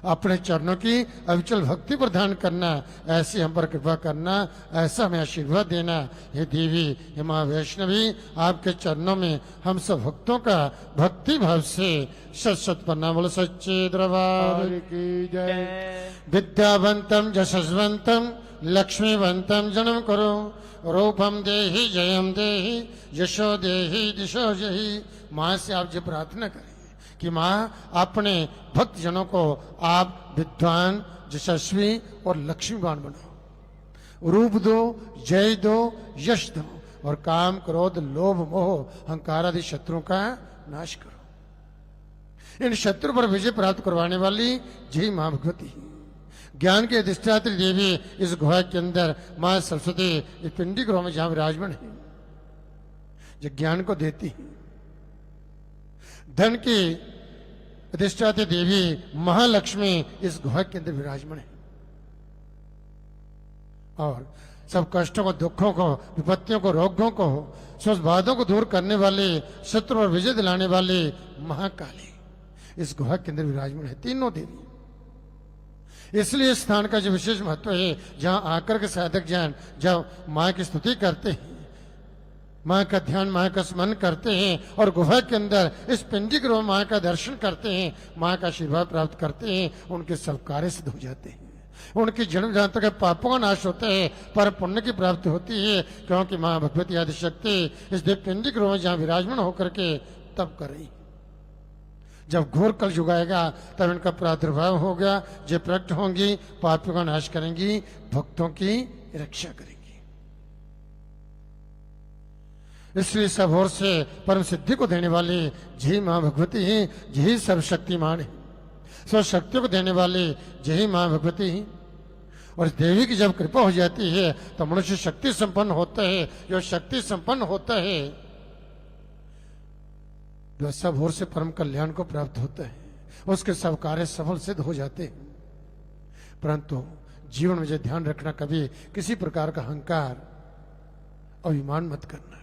अपने चरणों की अविचल भक्ति प्रदान करना, ऐसी हम पर कृपा करना, ऐसा हमें आशीर्वाद देना। हे देवी, हे माँ वैष्णवी, आपके चरणों में हम सब भक्तों का भक्ति भाव से सत सत प्रणाम। बोलो सच्चे दरबार की जय। विद्यावंतम यशस्वंतम लक्ष्मीवंतम जन्म करो, रूपम देहि जयम देहि यशो देहि दिशो जहि। माँ से आप जो प्रार्थना करें कि माँ अपने भक्त जनों को आप विद्वान, यशस्वी और लक्ष्मीवान बनाओ, रूप दो, जय दो, यश दो और काम, क्रोध, लोभ, मोह, अहंकार आदि शत्रुओं का नाश करो। इन शत्रु पर विजय प्राप्त करवाने वाली जय माँ भगवती। ज्ञान के अधिष्ठात्री देवी इस गुहा के अंदर माँ सरस्वती इस पिंडी गृह में जहां विराजमान है, जो ज्ञान को देती है। धन की अधिष्ठात्री देवी महालक्ष्मी इस गुहा के अंदर विराजमान है और सब कष्टों को, दुखों को, विपत्तियों को, रोगों को, स्वस्थ बाधों को दूर करने वाले, शत्रु और विजय दिलाने वाले महाकाली इस गुहा के अंदर विराजमान है। तीनों देवी। इसलिए इस स्थान का जो विशेष महत्व है, जहां आकर के साधक जन जब माँ की स्तुति करते हैं, माँ का ध्यान, माँ का स्मरण करते हैं और गुफा के अंदर इस पिंडी गृह माँ का दर्शन करते हैं, माँ का आशीर्वाद प्राप्त करते हैं, उनके सब कार्य सिद्ध हो जाते हैं। उनकी जन्म जहां तक पापों का नाश होता है पर पुण्य की प्राप्ति होती है, क्योंकि माँ भगवती आदि शक्ति इस दिव्यपिंडी के रूप में जहाँ विराजमान होकर के तब कर रही। जब घोर कल युग आएगा तब इनका प्रादुर्भाव होगा, जो प्रकट होंगी, पापियों का नाश करेंगी, भक्तों की रक्षा करेंगी। इसलिए सब ओर से परम सिद्धि को देने वाली जी माँ भगवती ही, यही सर्वशक्तिमान है। सब शक्तियों को देने वाली यही माँ भगवती ही। और देवी की जब कृपा हो जाती है तो मनुष्य शक्ति संपन्न होता है। जो शक्ति संपन्न होता है जो सब ओर से परम कल्याण को प्राप्त होता है, उसके सब कार्य सफल सिद्ध हो जाते हैं। परंतु जीवन में जो ध्यान रखना, कभी किसी प्रकार का अहंकार अभिमान मत करना।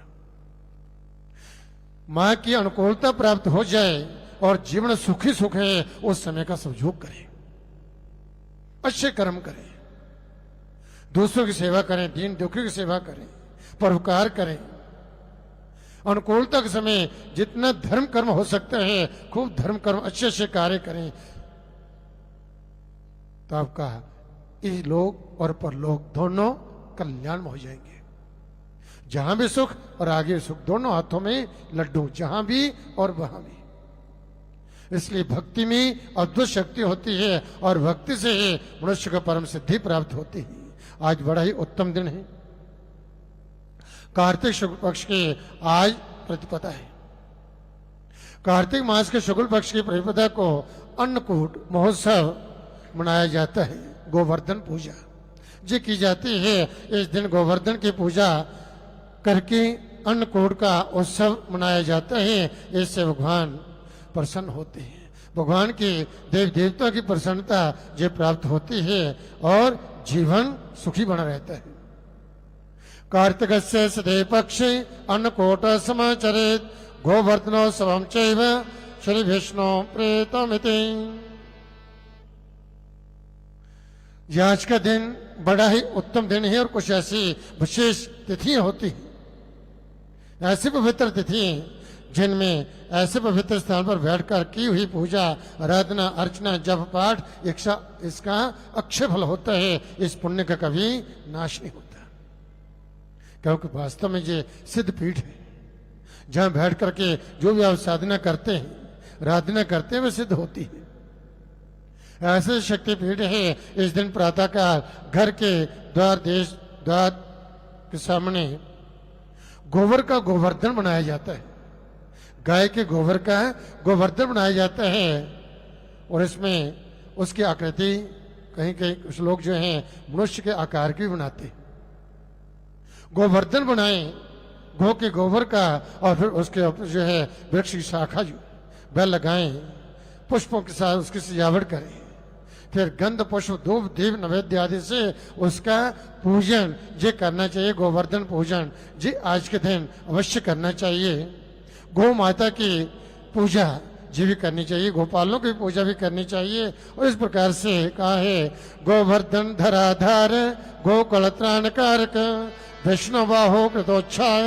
मां की अनुकूलता प्राप्त हो जाए और जीवन सुखी सुख है, उस समय का सदुपयोग करें, अच्छे कर्म करें, दूसरों की सेवा करें, दीन दुखियों की सेवा करें, परोपकार करें। अनुकूलता के समय जितना धर्म कर्म हो सकता है खूब धर्म कर्म, अच्छे अच्छे कार्य करें, तो आपका इस लोक और परलोक दोनों कल्याण में हो जाएंगे। जहां भी सुख और आगे सुख, दोनों हाथों में लड्डू, जहां भी और वहां भी। इसलिए भक्ति में अद्भुत शक्ति होती है और भक्ति से ही मनुष्य को परम सिद्धि प्राप्त होती है। आज बड़ा ही उत्तम दिन है, कार्तिक शुक्ल पक्ष की आज प्रतिपदा है। कार्तिक मास के शुक्ल पक्ष की प्रतिपदा को अन्नकूट महोत्सव मनाया जाता है। गोवर्धन पूजा जी की जाती है। इस दिन गोवर्धन की पूजा करके अन्नकूट का उत्सव मनाया जाता है। इससे भगवान प्रसन्न होते हैं, भगवान की देव देवता की प्रसन्नता जो प्राप्त होती है और जीवन सुखी बना रहता है। कार्तिक से सदे पक्षे अन्नकूट समाचरित गोवर्धनोत्सवम चैव श्री विष्णु प्रेतमिति। आज का दिन बड़ा ही उत्तम दिन है और कुछ ऐसी विशेष तिथियां होती हैं, ऐसी पवित्र तिथि जिनमें ऐसे पवित्र स्थान पर बैठकर की हुई पूजा, आराधना, अर्चना, जप पाठ, इसका अक्षय फल होता है। इस पुण्य का कभी नाश नहीं होता, क्योंकि वास्तव में ये सिद्ध पीठ है जहां बैठ करके जो भी आप साधना करते हैं, आराधना करते हैं, वे सिद्ध होती है। ऐसे शक्तिपीठ है। इस दिन प्रातःकाल घर के द्वार के सामने गोबर का गोवर्धन बनाया जाता है। गाय के गोबर का गोवर्धन बनाया जाता है और इसमें उसकी आकृति कहीं कहीं कुछ लोग जो हैं मनुष्य के आकार की बनाते हैं। गोवर्धन बनाए गो के गोबर का और फिर उसके ऊपर जो है वृक्ष की शाखा जो वह लगाएं, पुष्पों के साथ उसकी सजावट करें, फिर गंध पुष्प धूप दीप नैवेद्य आदि से उसका पूजन जे करना चाहिए। गोवर्धन पूजन जी आज के दिन अवश्य करना चाहिए। गौ माता की पूजा जी भी करनी चाहिए, गोपालों की पूजा भी करनी चाहिए। और इस प्रकार से कहा है गोवर्धन धराधार गोकुल त्राण कारक विष्णु बाहो कृतोच्छाय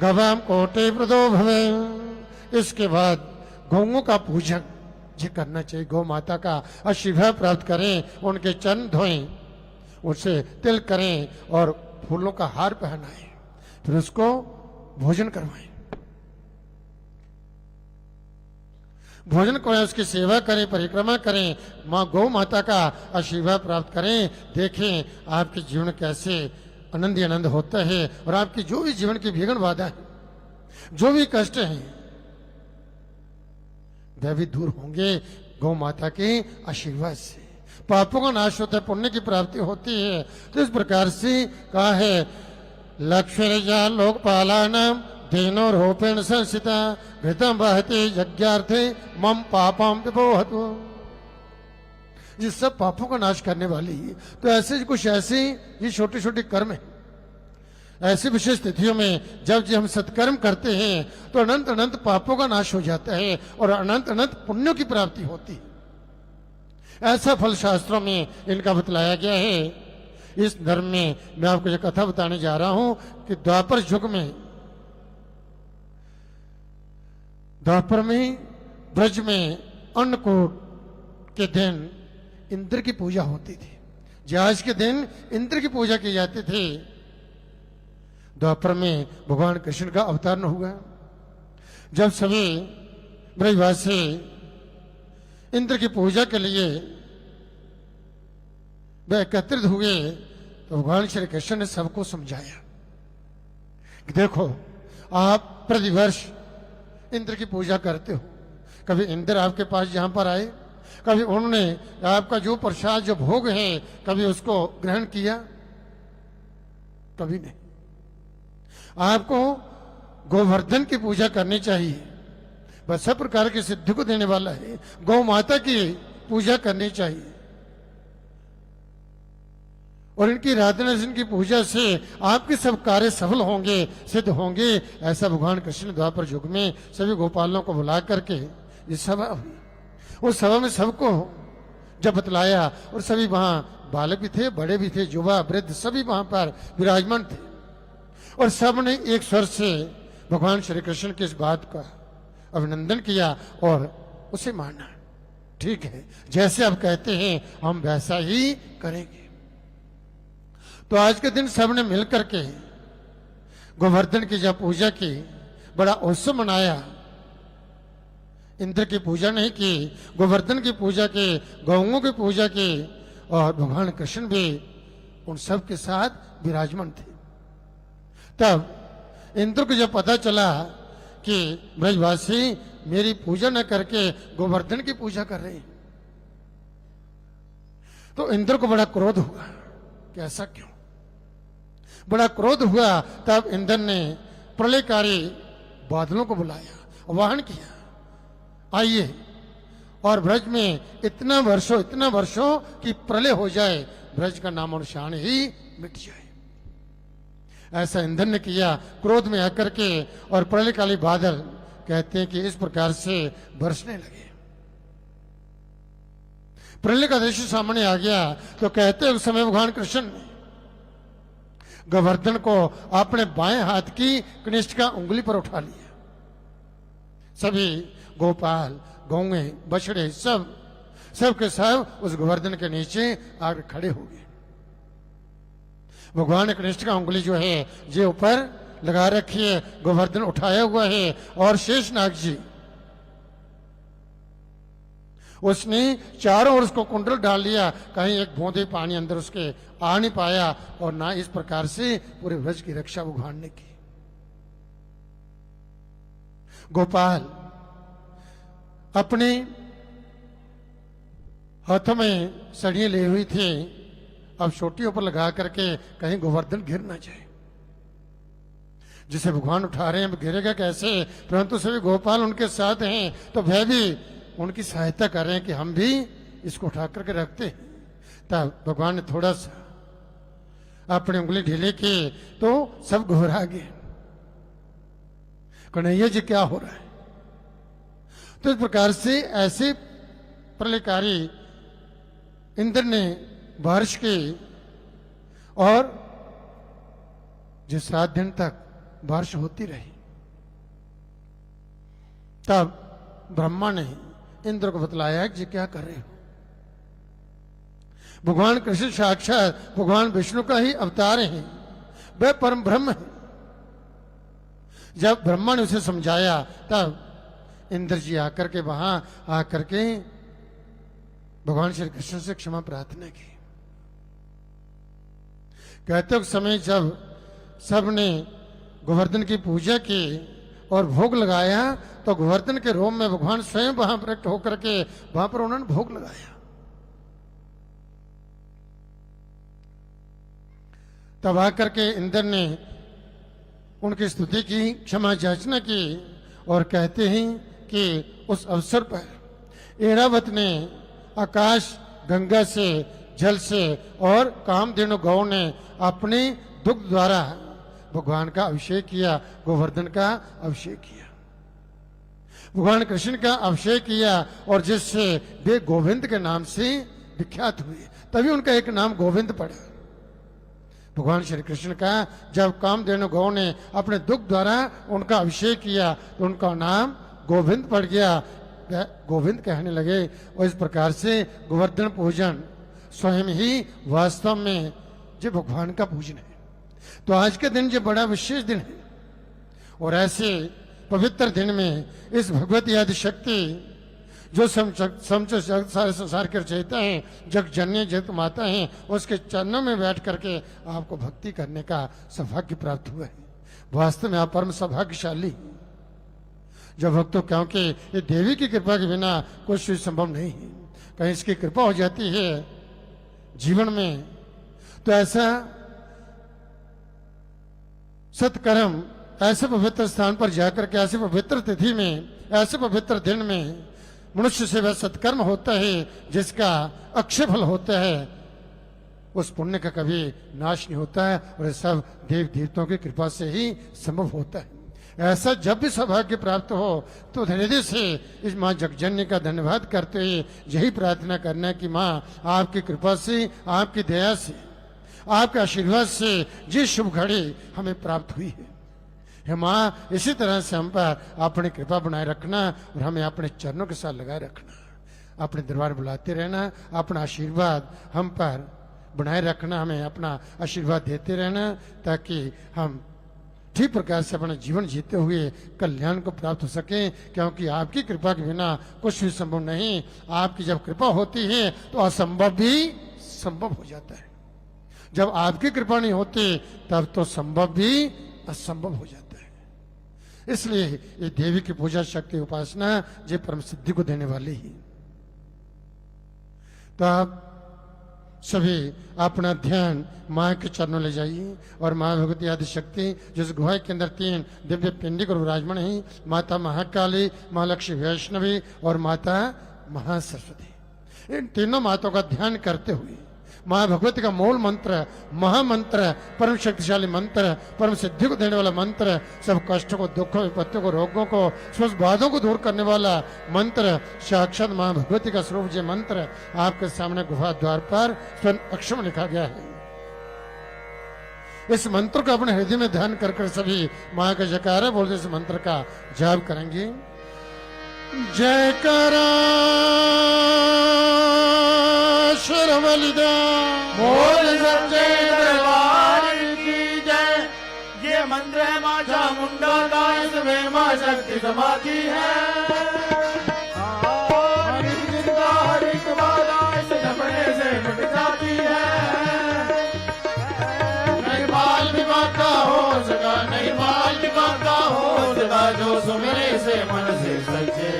गवाम कोटे प्रदो भवे। इसके बाद गौओं का पूजन जी करना चाहिए। गौ माता का आशीर्वाद प्राप्त करें, उनके चरण धोएं, उनसे तिल करें और फूलों का हार पहनाएं, फिर उसको भोजन करवाएं। भोजन करें, उसकी सेवा करें, परिक्रमा करें, माँ गौ माता का आशीर्वाद प्राप्त करें। देखें आपके जीवन कैसे आनंद ही आनंद होता है और आपकी जो भी जीवन की विघ्न बाधा है, जो भी कष्ट हैं, वह भी दूर होंगे गौ माता के आशीर्वाद से। पापों का नाश होता है, पुण्य की प्राप्ति होती है। तो इस प्रकार से कहा है लक्ष्मीजा लोकपालानाम दीनो रूपेण संसिता घृतम बहते यज्ञार्थे मम पापम विपोहतु। ये सब पापों का नाश करने वाली है। तो ऐसे कुछ ऐसे ये छोटे छोटे कर्म है। ऐसी विशेष तिथियों में जब हम सत्कर्म करते हैं तो अनंत अनंत पापों का नाश हो जाता है और अनंत अनंत पुण्यों की प्राप्ति होती है। ऐसा फल शास्त्रों में इनका बतलाया गया है। इस धर्म में मैं आपको एक कथा बताने जा रहा हूं कि द्वापर युग में ब्रज में अन्नकूट के दिन इंद्र की पूजा होती थी। जो आज के दिन इंद्र की पूजा की जाती थी, द्वापर में भगवान कृष्ण का अवतारण हुआ। जब सभी ब्रजवासी इंद्र की पूजा के लिए वे एकत्रित हुए तो भगवान श्री कृष्ण ने सबको समझाया कि देखो, आप प्रतिवर्ष इंद्र की पूजा करते हो, कभी इंद्र आपके पास जहां पर आए, कभी उन्होंने आपका जो प्रसाद जो भोग है कभी उसको ग्रहण किया? कभी नहीं। आपको गोवर्धन की पूजा करनी चाहिए, बस सब प्रकार की सिद्धि को देने वाला है। गौ माता की पूजा करनी चाहिए और इनकी आराधना की पूजा से आपके सब कार्य सफल होंगे, सिद्ध होंगे। ऐसा भगवान कृष्ण द्वापर युग में सभी गोपालों को बुला करके ये सभा हुई। उस सभा में सबको जब बतलाया, और सभी वहां बालक भी थे, बड़े भी थे, युवा वृद्ध सभी वहां पर विराजमान थे, और सब ने एक स्वर से भगवान श्री कृष्ण की इस बात का अभिनंदन किया और उसे माना। ठीक है, जैसे आप कहते हैं हम वैसा ही करेंगे। तो आज के दिन सबने मिलकर के गोवर्धन की जब पूजा की, बड़ा उत्सव मनाया। इंद्र की पूजा नहीं की, गोवर्धन की पूजा की, गौओं की पूजा की, और भगवान कृष्ण भी उन सब के साथ विराजमान थे। तब इंद्र को जब पता चला कि ब्रजवासी मेरी पूजा न करके गोवर्धन की पूजा कर रहे हैं, तो इंद्र को बड़ा क्रोध हुआ कि ऐसा क्यों। बड़ा क्रोध हुआ। तब इंद्र ने प्रलयकारी बादलों को बुलाया, आह्वान किया, आइए और ब्रज में इतना वर्षों कि प्रलय हो जाए, ब्रज का नाम और निशान ही मिट जाए। ऐसा इंद्र ने किया क्रोध में आकर के, और प्रलयकाली बादल कहते हैं कि इस प्रकार से बरसने लगे। प्रलय का दृश्य सामने आ गया तो कहते हैं उस समय भगवान कृष्ण ने गोवर्धन को अपने बाएं हाथ की कनिष्ठ उंगली पर उठा लिया। सभी गोपाल, गौएं, बछड़े सब के सब उस गोवर्धन के नीचे आकर खड़े हो गए। भगवान कनिष्ठ का उंगली जो है जे ऊपर लगा रखी है, गोवर्धन उठाया हुआ है, और शेषनाग जी उसने चारों ओर उसको कुंडल डाल लिया, कहीं एक बूंदे पानी अंदर उसके आ नहीं पाया, और ना इस प्रकार से पूरे व्रज की रक्षा भगवान ने की। गोपाल अपने हाथों में सड़ियां ले हुई थे, अब चोटियों पर लगा करके कहीं गोवर्धन गिर ना जाए। जिसे भगवान उठा रहे हैं गिरेगा कैसे, परंतु सभी गोपाल उनके साथ हैं तो वह भी उनकी सहायता कर रहे हैं कि हम भी इसको उठा करके रखते हैं। तब भगवान ने थोड़ा सा अपनी उंगली ढीले की तो सब घबरा गए, कन्हैया जी क्या हो रहा है। तो इस प्रकार से ऐसे प्रलयकारी इंद्र ने बारिश की, और जिस 7 दिन तक बारिश होती रही, तब ब्रह्मा ने इंद्र को बतलाया कि क्या कर रहे हो। भगवान कृष्ण साक्षात भगवान विष्णु का ही अवतार हैं, वह परम ब्रह्म है। जब ब्रह्मा ने उसे समझाया तब इंद्र जी आकर के वहां आकर के भगवान श्री कृष्ण से क्षमा प्रार्थना की। कहते उस समय जब सबने गोवर्धन की पूजा की और भोग लगाया, तो गोवर्धन के रोम में भगवान स्वयं वहां प्रकट होकर के वहां पर उन्होंने भोग लगाया। तब आकर के इंद्र ने उनकी स्तुति की, क्षमा याचना की, और कहते हैं कि उस अवसर पर ऐरावत ने आकाश गंगा से, जल से और कामधेनु गौ ने अपने दुग्ध द्वारा भगवान का अभिषेक किया, गोवर्धन का अभिषेक किया, भगवान कृष्ण का अभिषेक किया, और जिससे वे गोविंद के नाम से विख्यात हुए। तभी उनका एक नाम गोविंद पड़ा। भगवान श्री कृष्ण का जब कामधेनु गौ ने अपने दुग्ध द्वारा उनका अभिषेक किया तो उनका नाम गोविंद पड़ गया। गोविंद कहने लगे, और इस प्रकार से गोवर्धन पूजन स्वयं ही वास्तव में जो भगवान का पूजन है। तो आज के दिन जो बड़ा विशेष दिन है और ऐसे पवित्र दिन में इस भगवती आदि शक्ति जो समझो सारे संसार के रचयिता हैं, जग जननी जगत माता हैं, उसके चरणों में बैठ करके आपको भक्ति करने का सौभाग्य प्राप्त हुआ है। वास्तव में आप परम सौभाग्यशाली जब भक्तों, क्योंकि ये देवी की कृपा के बिना कुछ भी संभव नहीं है। कहीं इसकी कृपा हो जाती है जीवन में तो ऐसा सत्कर्म ऐसे पवित्र स्थान पर जाकर के ऐसे पवित्र तिथि में ऐसे पवित्र दिन में मनुष्य से वह सत्कर्म होता है जिसका अक्षय फल होता है, उस पुण्य का कभी नाश नहीं होता है और ये सब देव देवताओं की कृपा से ही संभव होता है। ऐसा जब भी सौभाग्य प्राप्त हो तो हृदय से इस माँ जगजननी का धन्यवाद करते हुए यही प्रार्थना करना कि माँ आपकी कृपा से, आपकी दया से, आपके आशीर्वाद से जिस शुभ घड़ी हमें प्राप्त हुई है, हे माँ इसी तरह से हम पर अपनी कृपा बनाए रखना और हमें अपने चरणों के साथ लगाए रखना, अपने दरबार बुलाते रहना, अपना आशीर्वाद हम पर बनाए रखना, हमें अपना आशीर्वाद देते रहना ताकि हम ठीक प्रकार से अपना जीवन जीते हुए कल्याण को प्राप्त हो सके। क्योंकि आपकी कृपा के बिना कुछ भी संभव नहीं। आपकी जब कृपा होती है तो असंभव भी संभव हो जाता है। जब आपकी कृपा नहीं होती तब तो संभव भी असंभव हो जाता है। इसलिए ये देवी की पूजा शक्ति उपासना जो परम सिद्धि को देने वाली ही। तो आप सभी अपना ध्यान माँ के चरणों ले जाइए और माँ भगवती आदि शक्ति जिस गुहा के अंदर 3 दिव्य पिंडी को विराजमान है, माता महाकाली, माँ लक्ष्मी वैष्णवी और माता महासरस्वती, इन तीनों माताओं का ध्यान करते हुए माँ भगवती का मूल मंत्र, महामंत्र, परम शक्तिशाली मंत्र, परम सिद्धि को देने वाला मंत्र, सब कष्टों को, दुखों, विपत्तियों को, रोगों को, स्वस्थ बाधों को दूर करने वाला मंत्र, साक्षात माँ भगवती का स्वरूप जो मंत्र आपके सामने गुफा द्वार पर स्वर्ण अक्षर में लिखा गया है। इस मंत्र को अपने हृदय में ध्यान कर सभी माँ का जयकारा बोलते इस मंत्र का जाप करेंगे। जयकारा बलिदा बोल सच्चे दरबार की जय। ये मंत्र है माँ चामुंडा का, इसमें माँ शक्ति समाधि है। हर एक जिंदा हर एक बाधा इस जपने से मिट जाती है। नहीं बाल विवाह का हो सका, नहीं बाल विवाह का हो सका, जो सुमिरे से मन से सच्चे।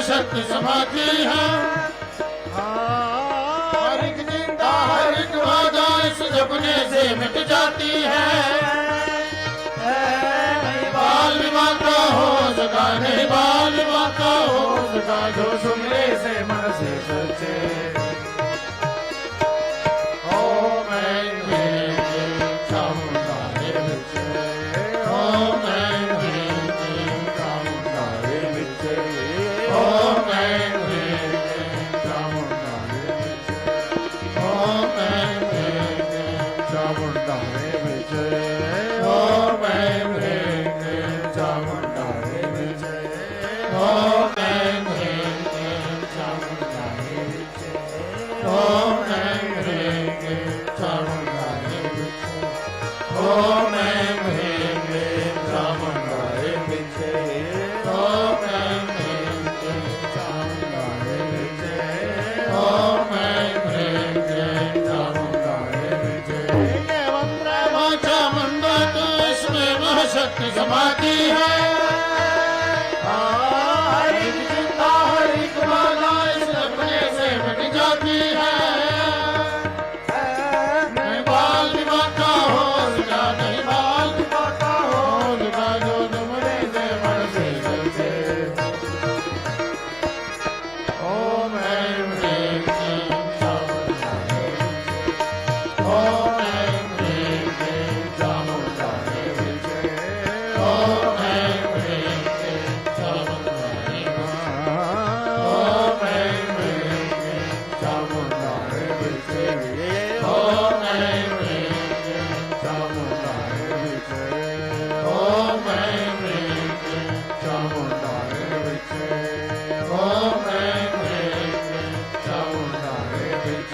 शक्ति समाधि है। हर एक जिंदा हर एक बाधा इस जपने से मिट जाती है। नहीं बाल विवाह का हो सका, नहीं बाल विवाह का हो सका, जो सुनने से मन से सचे। शक्ति समाधि है। हर विच ओम ऐं ह्रीं चामुंडाय विच ओम ऐं ह्रीं चामुंडाय विच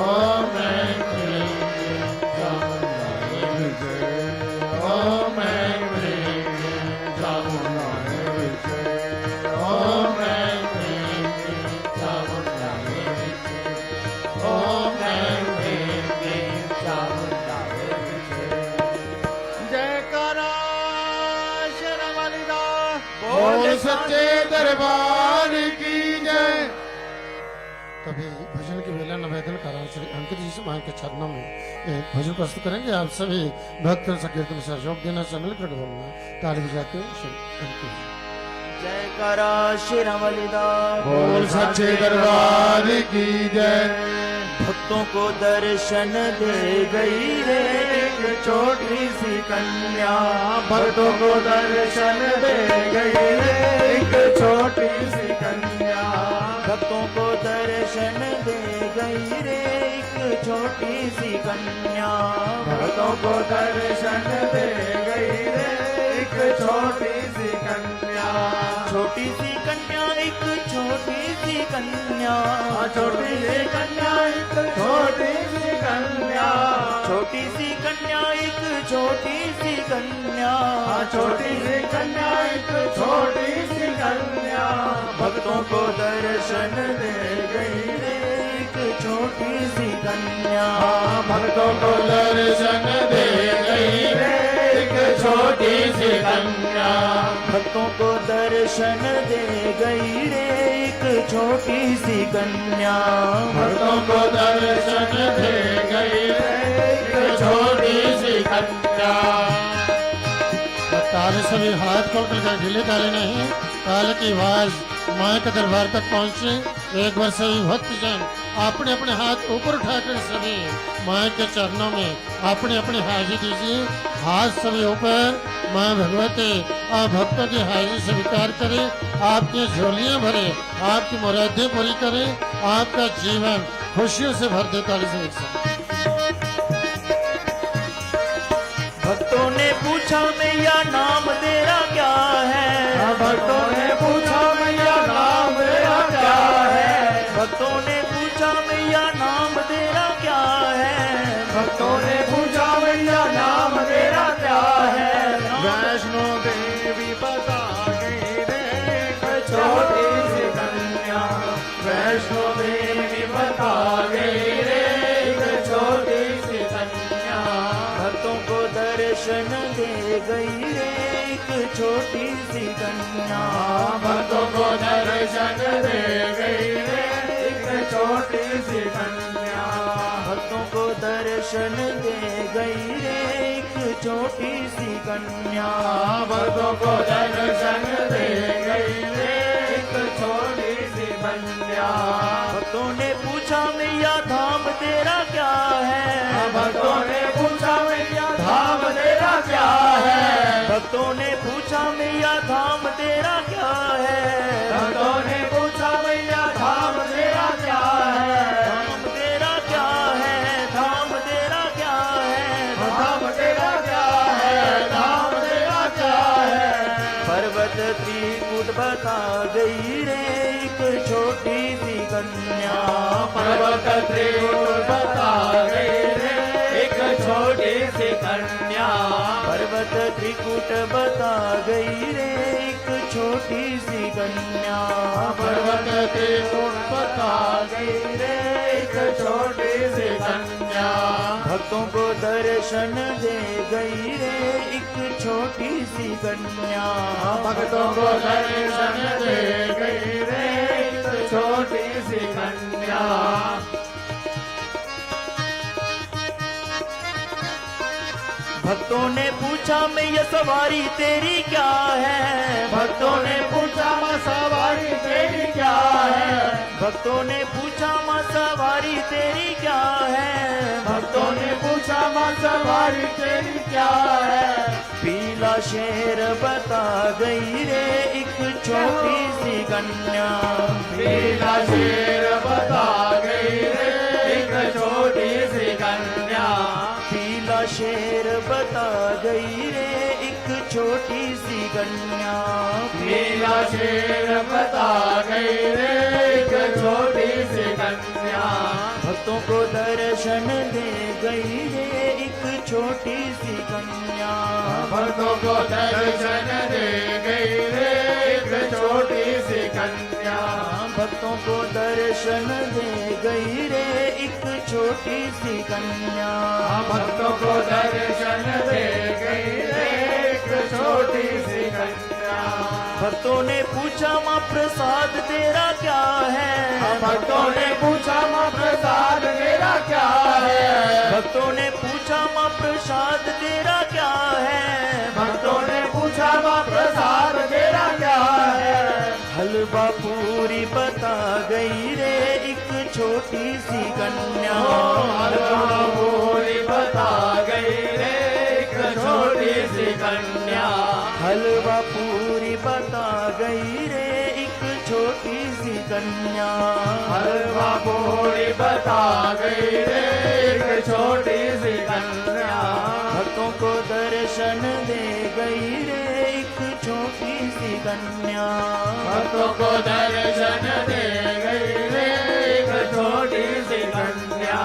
ओम ऐं ह्रीं चामुंडाय विच ओम ऐं ह्रीं चामुंडाय विच ओम ऐं ह्रीं चामुंडाय विच ओम ऐं ह्रीं चामुंडाय विच जयकारा शेरावाली दा बोल सच्चे दरबार की जय। तभी भजन की वेला निवेदन करा श्री अंकित जी से मां के चरणों में एक भजन प्रस्तुत करेंगे। आप सभी भक्त संकीर्तन में सहयोग देना सम्मिल कर बोलना ताली बजाते हुए श्री अंकित जी। जयकारा शेरावाली दा बोल सच्चे दरबार की जय। भक्तों को दर्शन दे गई रे एक छोटी सी कन्या भक्तों को दर्शन दे गई रे एक छोटी सी कन्या भक्तों को दर्शन दे गई रे एक छोटी सी कन्या भक्तों को दर्शन दे गई रे एक छोटी सी कन्या छोटी सी कन्या एक छोटी सी कन्या छोटी सी कन्या एक छोटी सी कन्या छोटी सी कन्या एक छोटी सी कन्या छोटी सी कन्या एक छोटी सी कन्या भक्तों को दर्शन दे गई रे एक छोटी सी कन्या भक्तों को दर्शन दे गई रे एक छोटी सी कन्या भक्तों को दर्शन दे गई रे एक छोटी सी कन्या भक्तों को दर्शन दे गई रे एक छोटी सी कन्या। ताले सभी हाथ खोल कर ढीले डाले नहीं। ताले की आवाज मां के दरबार तक पहुंचे। एक बार सभी भक्तजन अपने अपने हाथ ऊपर उठाकर सभी मां के चरणों में अपने अपने हाजिर दीजिए। हाथ सभी ऊपर मां भगवती आप भक्तों की हाजिरी स्वीकार करें, आपकी झोलियां भरे, आपकी मुरादें पूरी करें, आपका जीवन खुशियों से भर दे। ताली से एक साथ। भक्तों ने पूछा मैया नाम तेरा क्या है भक्तों ने पूछा मैया नाम तेरा क्या है भक्तों ने पूछा मैया नाम तेरा क्या है भक्तों ने पूछा मैया नाम तेरा क्या है वैष्णो देवी बता गई रे छोटी सी कन्या वैष्णो देवी बता गई रे छोटी सी कन्या भक्तों को दर्शन दे गई रे एक छोटी सी कन्या भक्तों को दर्शन दे गई रे एक छोटी सी कन्या भक्तों को दर्शन दे गई रे एक छोटी सी कन्या भक्तों को दर्शन दे गई रे एक छोटी सी कन्या भक्तों ने पूछा मैया धाम तेरा क्या है भक्तों ने पूछा मैया धाम तेरा क्या है भक्तों ने पूछा मैया धाम तेरा क्या है भक्तों ने पूछा मैया धाम तेरा क्या है धाम तेरा क्या है धाम तेरा क्या है धाम तेरा क्या है धाम तेरा क्या है पर्वत त्रिकुट बता गई रे एक छोटी सी कन्या पर्वत त्रिकुट बता गई रे एक छोटी सी कन्या पर्वत त्रिकुट बता गई रे एक छोटी सी कन्या पर्वत त्रिकुट बता गई रे एक छोटी सी कन्या भक्तों को दर्शन दे गई रे एक छोटी सी कन्या भक्तों को दर्शन दे गई रे एक छोटी सी कन्या। भक्तों ने पूछा मैया सवारी तेरी क्या है भक्तों ने पूछा माँ सवारी तेरी क्या है भक्तों ने पूछा माँ सवारी तेरी क्या है भक्तों ने पूछा माँ सवारी तेरी क्या है पीला शेर बता गई रे एक छोटी सी कन्या पीला शेर बता गई रे एक छोटी सी कन्या पीला शेर बता गई रे एक छोटी सी कन्या। लीला शेर बता गई रे एक छोटी सी कन्या। भक्तों को दर्शन दे गई रे एक छोटी सी कन्या। भक्तों को दर्शन दे गई रे एक छोटी सी कन्या। भक्तों को दर्शन दे गई रे एक छोटी सी कन्या। भक्तों को दर्शन दे गई रे एक छोटी सी कन्या। भक्तों ने पूछा माँ प्रसाद तेरा क्या है। भक्तों ने पूछा माँ प्रसाद तेरा क्या है। भक्तों ने पूछा माँ प्रसाद तेरा क्या है। भक्तों ने पूछा माँ प्रसाद तेरा क्या है। हलवा पूरी बता गई रे एक छोटी सी कन्या। हलवा पूरी बता गई रे एक छोटी सी कन्या। हलवा पूरी बता गई रे एक छोटी सी कन्या। हलवा पूरी बता गई रे एक छोटी सी कन्या। भक्तों को दर्शन दे गई रे एक छोटी सी कन्या। भक्तों को दर्शन दे गई रे एक छोटी सी कन्या।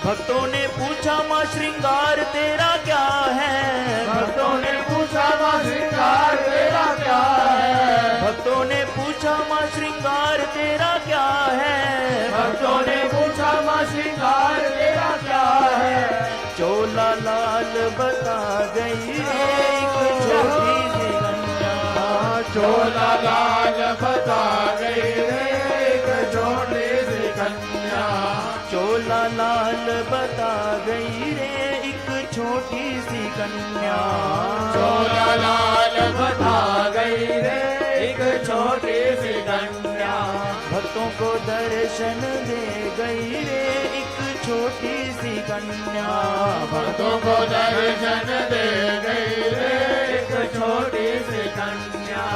भक्तों ने पूछा माँ श्रृंगार तेरा क्या है। भक्तों ने पूछा माँ श्रृंगार तेरा क्या है। भक्तों ने पूछा माँ श्रृंगार तेरा क्या है। भक्तों ने पूछा माँ श्रृंगार तेरा क्या है। चोला लाल बता गई रे एक छोटी सी कन्या। चोला लाल बता गई रे एक छोटी सी कन्या। चोला लाल बता गई रे एक छोटी सी कन्या। चोला लाल बता गई रे एक छोटी सी कन्या। भक्तों को दर्शन दे गई रे एक छोटी सी कन्या। भक्तों को दर्शन दे गई रे एक छोटी सी कन्या।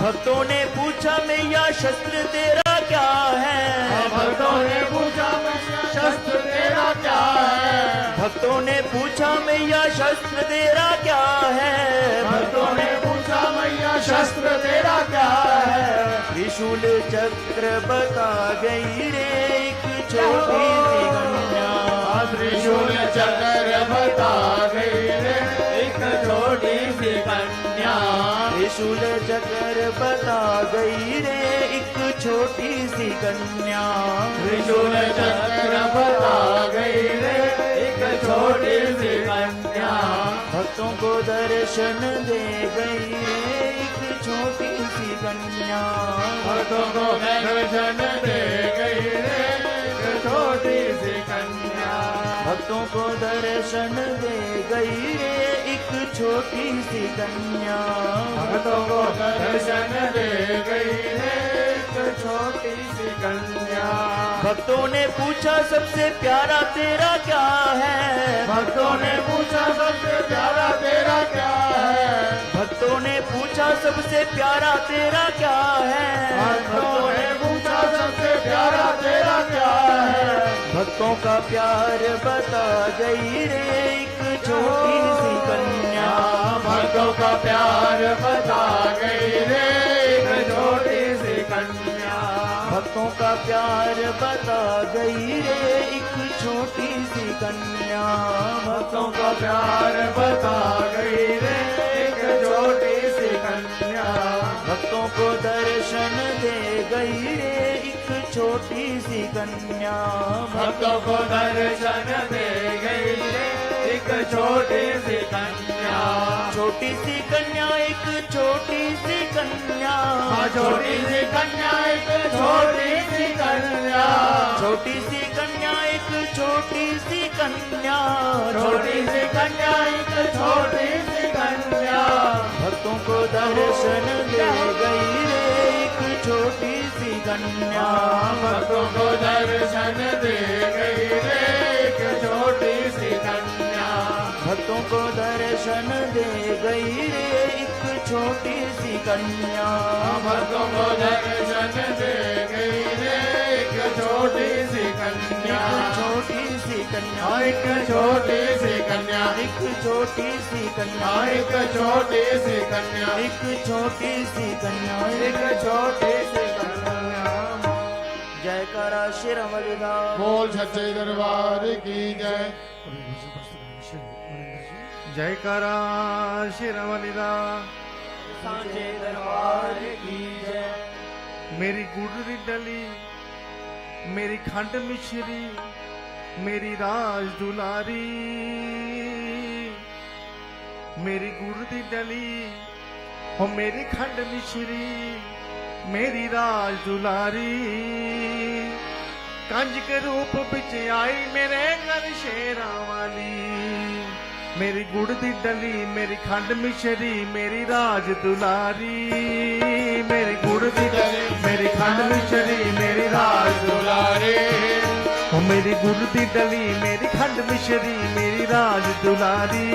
भक्तों ने पूछा मैया शस्त्र तेरा क्या है। भक्तों ने पूछा शस्त्र तेरा क्या है। भक्तों ने पूछा मैया शस्त्र तेरा क्या है। भक्तों ने पूछा मैया शस्त्र तेरा क्या है। त्रिशूल चक्र बता गई रे एक छोटी सी कन्या। त्रिशूल चक्र बता गई रे एक छोटी सी कन्या। त्रिशूल चक्र बता गई रे एक छोटी सी कन्या। त्रिशूल चक्र बता गई रे एक छोटी सी कन्या। भक्तों को दर्शन दे गई रे एक छोटी सी कन्या। भक्तों को दर्शन दे गई रे एक छोटी सी कन्या। भक्तों को दर्शन दे गई रे एक छोटी सी कन्या। भक्तों को दर्शन दे गई रे एक छोटी सी कन्या। भक्तों ने पूछा सबसे प्यारा तेरा क्या है। भक्तों ने पूछा सबसे प्यारा तेरा क्या है। भक्तों ने पूछा सबसे प्यारा तेरा क्या है। भक्तों ने पूछा सबसे प्यारा तेरा क्या है। भक्तों का प्यार बता गई रे एक छोटी सी कन्या। भक्तों का प्यार बता गई रे एक छोटी सी कन्या। भक्तों का प्यार बता गई रे एक छोटी सी कन्या। भक्तों का प्यार बता गई रे एक छोटी सी कन्या। भक्तों को दर्शन दे गई रे एक छोटी सी कन्या। भक्तों को दर्शन दे गई रे एक छोटी सी कन्या। छोटी सी कन्या एक छोटी सी कन्या। छोटी सी कन्या एक छोटी सी कन्या। छोटी सी कन्या एक छोटी सी कन्या। छोटी सी कन्या एक छोटी सी कन्या। भक्तों को दर्शन दे गई रे एक छोटी सी कन्या। भक्तों को दर्शन दे गई रे एक छोटी सी कन्या। भक्तों को दर्शन दे गई रे एक छोटी सी कन्या भक्तों को दर्शन दे गई रे एक छोटी सी कन्या, छोटी सी कन्या एक छोटी सी कन्या, एक छोटी सी कन्या एक छोटी सी कन्या, एक छोटी सी कन्या एक छोटी सी कन्या। जयकारा श्री रमलदास बोल सच्चे दरबार की जय। जयकारा श्री रमलदास सांचे दरबार की जय। मेरी गुड़ दी डली, मेरी खंड मिश्री, मेरी राज दुलारी, मेरी गुड़ दी डली हो मेरी खंड मिश्री, मेरी राज दुलारी। कंज के रूप बिच आई मेरे घर शेरा वाली, मेरी गुड़ दी डली, मेरी खंड मिश्री, मेरी राज दुलारी, मेरी गुड़ दी डली, मेरी खंड मिश्री, मेरी राज दुलारी। ओ मेरी गुड़ दी डली, मेरी खंड मिश्री, मेरी राज दुलारी,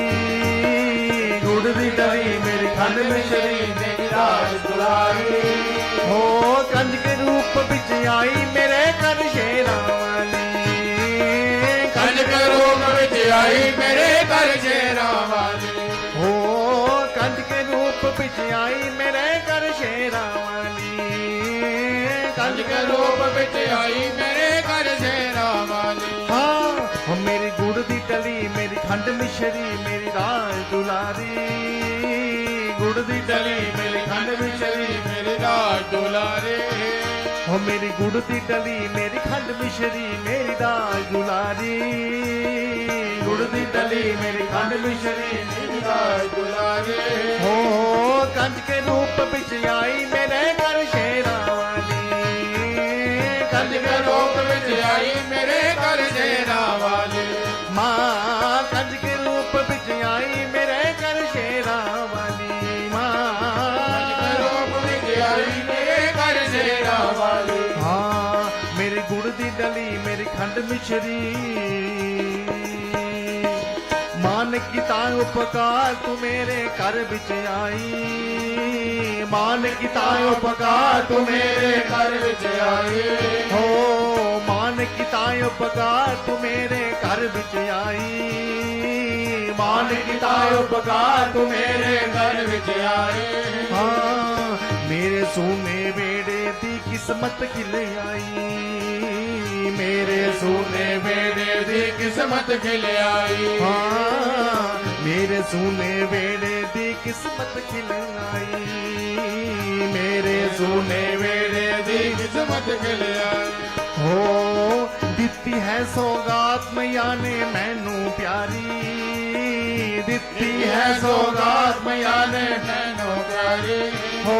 गुड़ दी डली, मेरी खंड मिश्री, मेरी राज दुलारी। हो कंज के रूप बिच आई मेरे घर शेरा वाली, कंज के रूप बिच आई मेरे घर शेरा वाली। हो कंज के रूप बिच आई मेरे घर शेरा वाली, कंज के रूप बिच आई मेरे घर शेरा वाली। हाँ हो मेरी गुड़ दी डली, मेरी खंड मिश्री, मेरी राज दुलारी, गुड़ दी डली, मेरी खंड मिश्री, मेरी राज दुलारी। हो मेरी गुड़ दी डली, मेरी खंड मिश्री, मेरी राज दुलारी, गुड़ दी डली, मेरी खंड मिश्री, मेरी राज दुलारी। हो कंज के रूप बिच आई मेरे घर शेरा वाली, कंज के रूप बिच आई मेरे घर शेरा वाली। माँ कंज के रूप बिच आई मेरे घर शेरा वाली, माँ कंज के रूप बिच आई मेरे घर शेरा वाली। हाँ मेरी गुड़ दी डली, मेरी खंड मिश्री, मान किता उपकार तू मेरे घर बिच आई, मान किता उपकार तू मेरे घर बिच आई। हो मान किता उपकार तू मेरे घर बिच आई, मान किता उपकार तू मेरे घर बिच आई। हाँ मेरे सोने बेड़े दी किस्मत खिल आई, मेरे सोने बेड़े दी किस्मत खिल आई। हाँ मेरे सोने बेड़े दी किस्मत खिल आई, मेरे सोने बेड़े दी किस्मत खिल आई। हो दित्ती है सौगात मैया ने मैनू प्यारी, दित्ती है सौगात मैया ने मैनू प्यारी। हो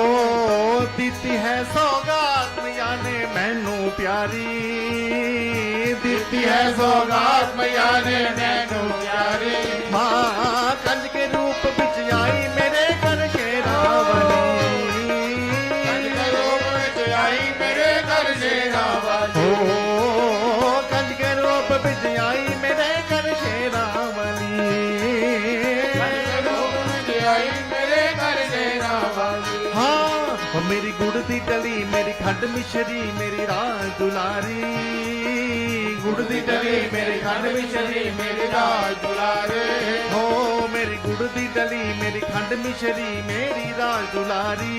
दित्ती है सौगात मैया ने मैनू प्यारी, दित्ती है सौगात मैया ने मैनू प्यारी। माँ कंज के रूप बिच आई मेरे घर शेरा वाली, कंज के रूप बिच आई मेरे घर शेरा वाली। हो कंज के रूप बिच आई मेरे घर शेरा वाली, कंज के रूप बिच आई मेरे घर शेरा वाली। हाँ ओ मेरी गुड़ दी डली, मेरी खंड मिश्री, मेरी राज दुलारी, गुड़ दी डली, मेरी खंड मिश्री, मेरी राज दुलारी। हो मेरी गुड़ दी डली, मेरी खंड मिश्री, मेरी राज दुलारी,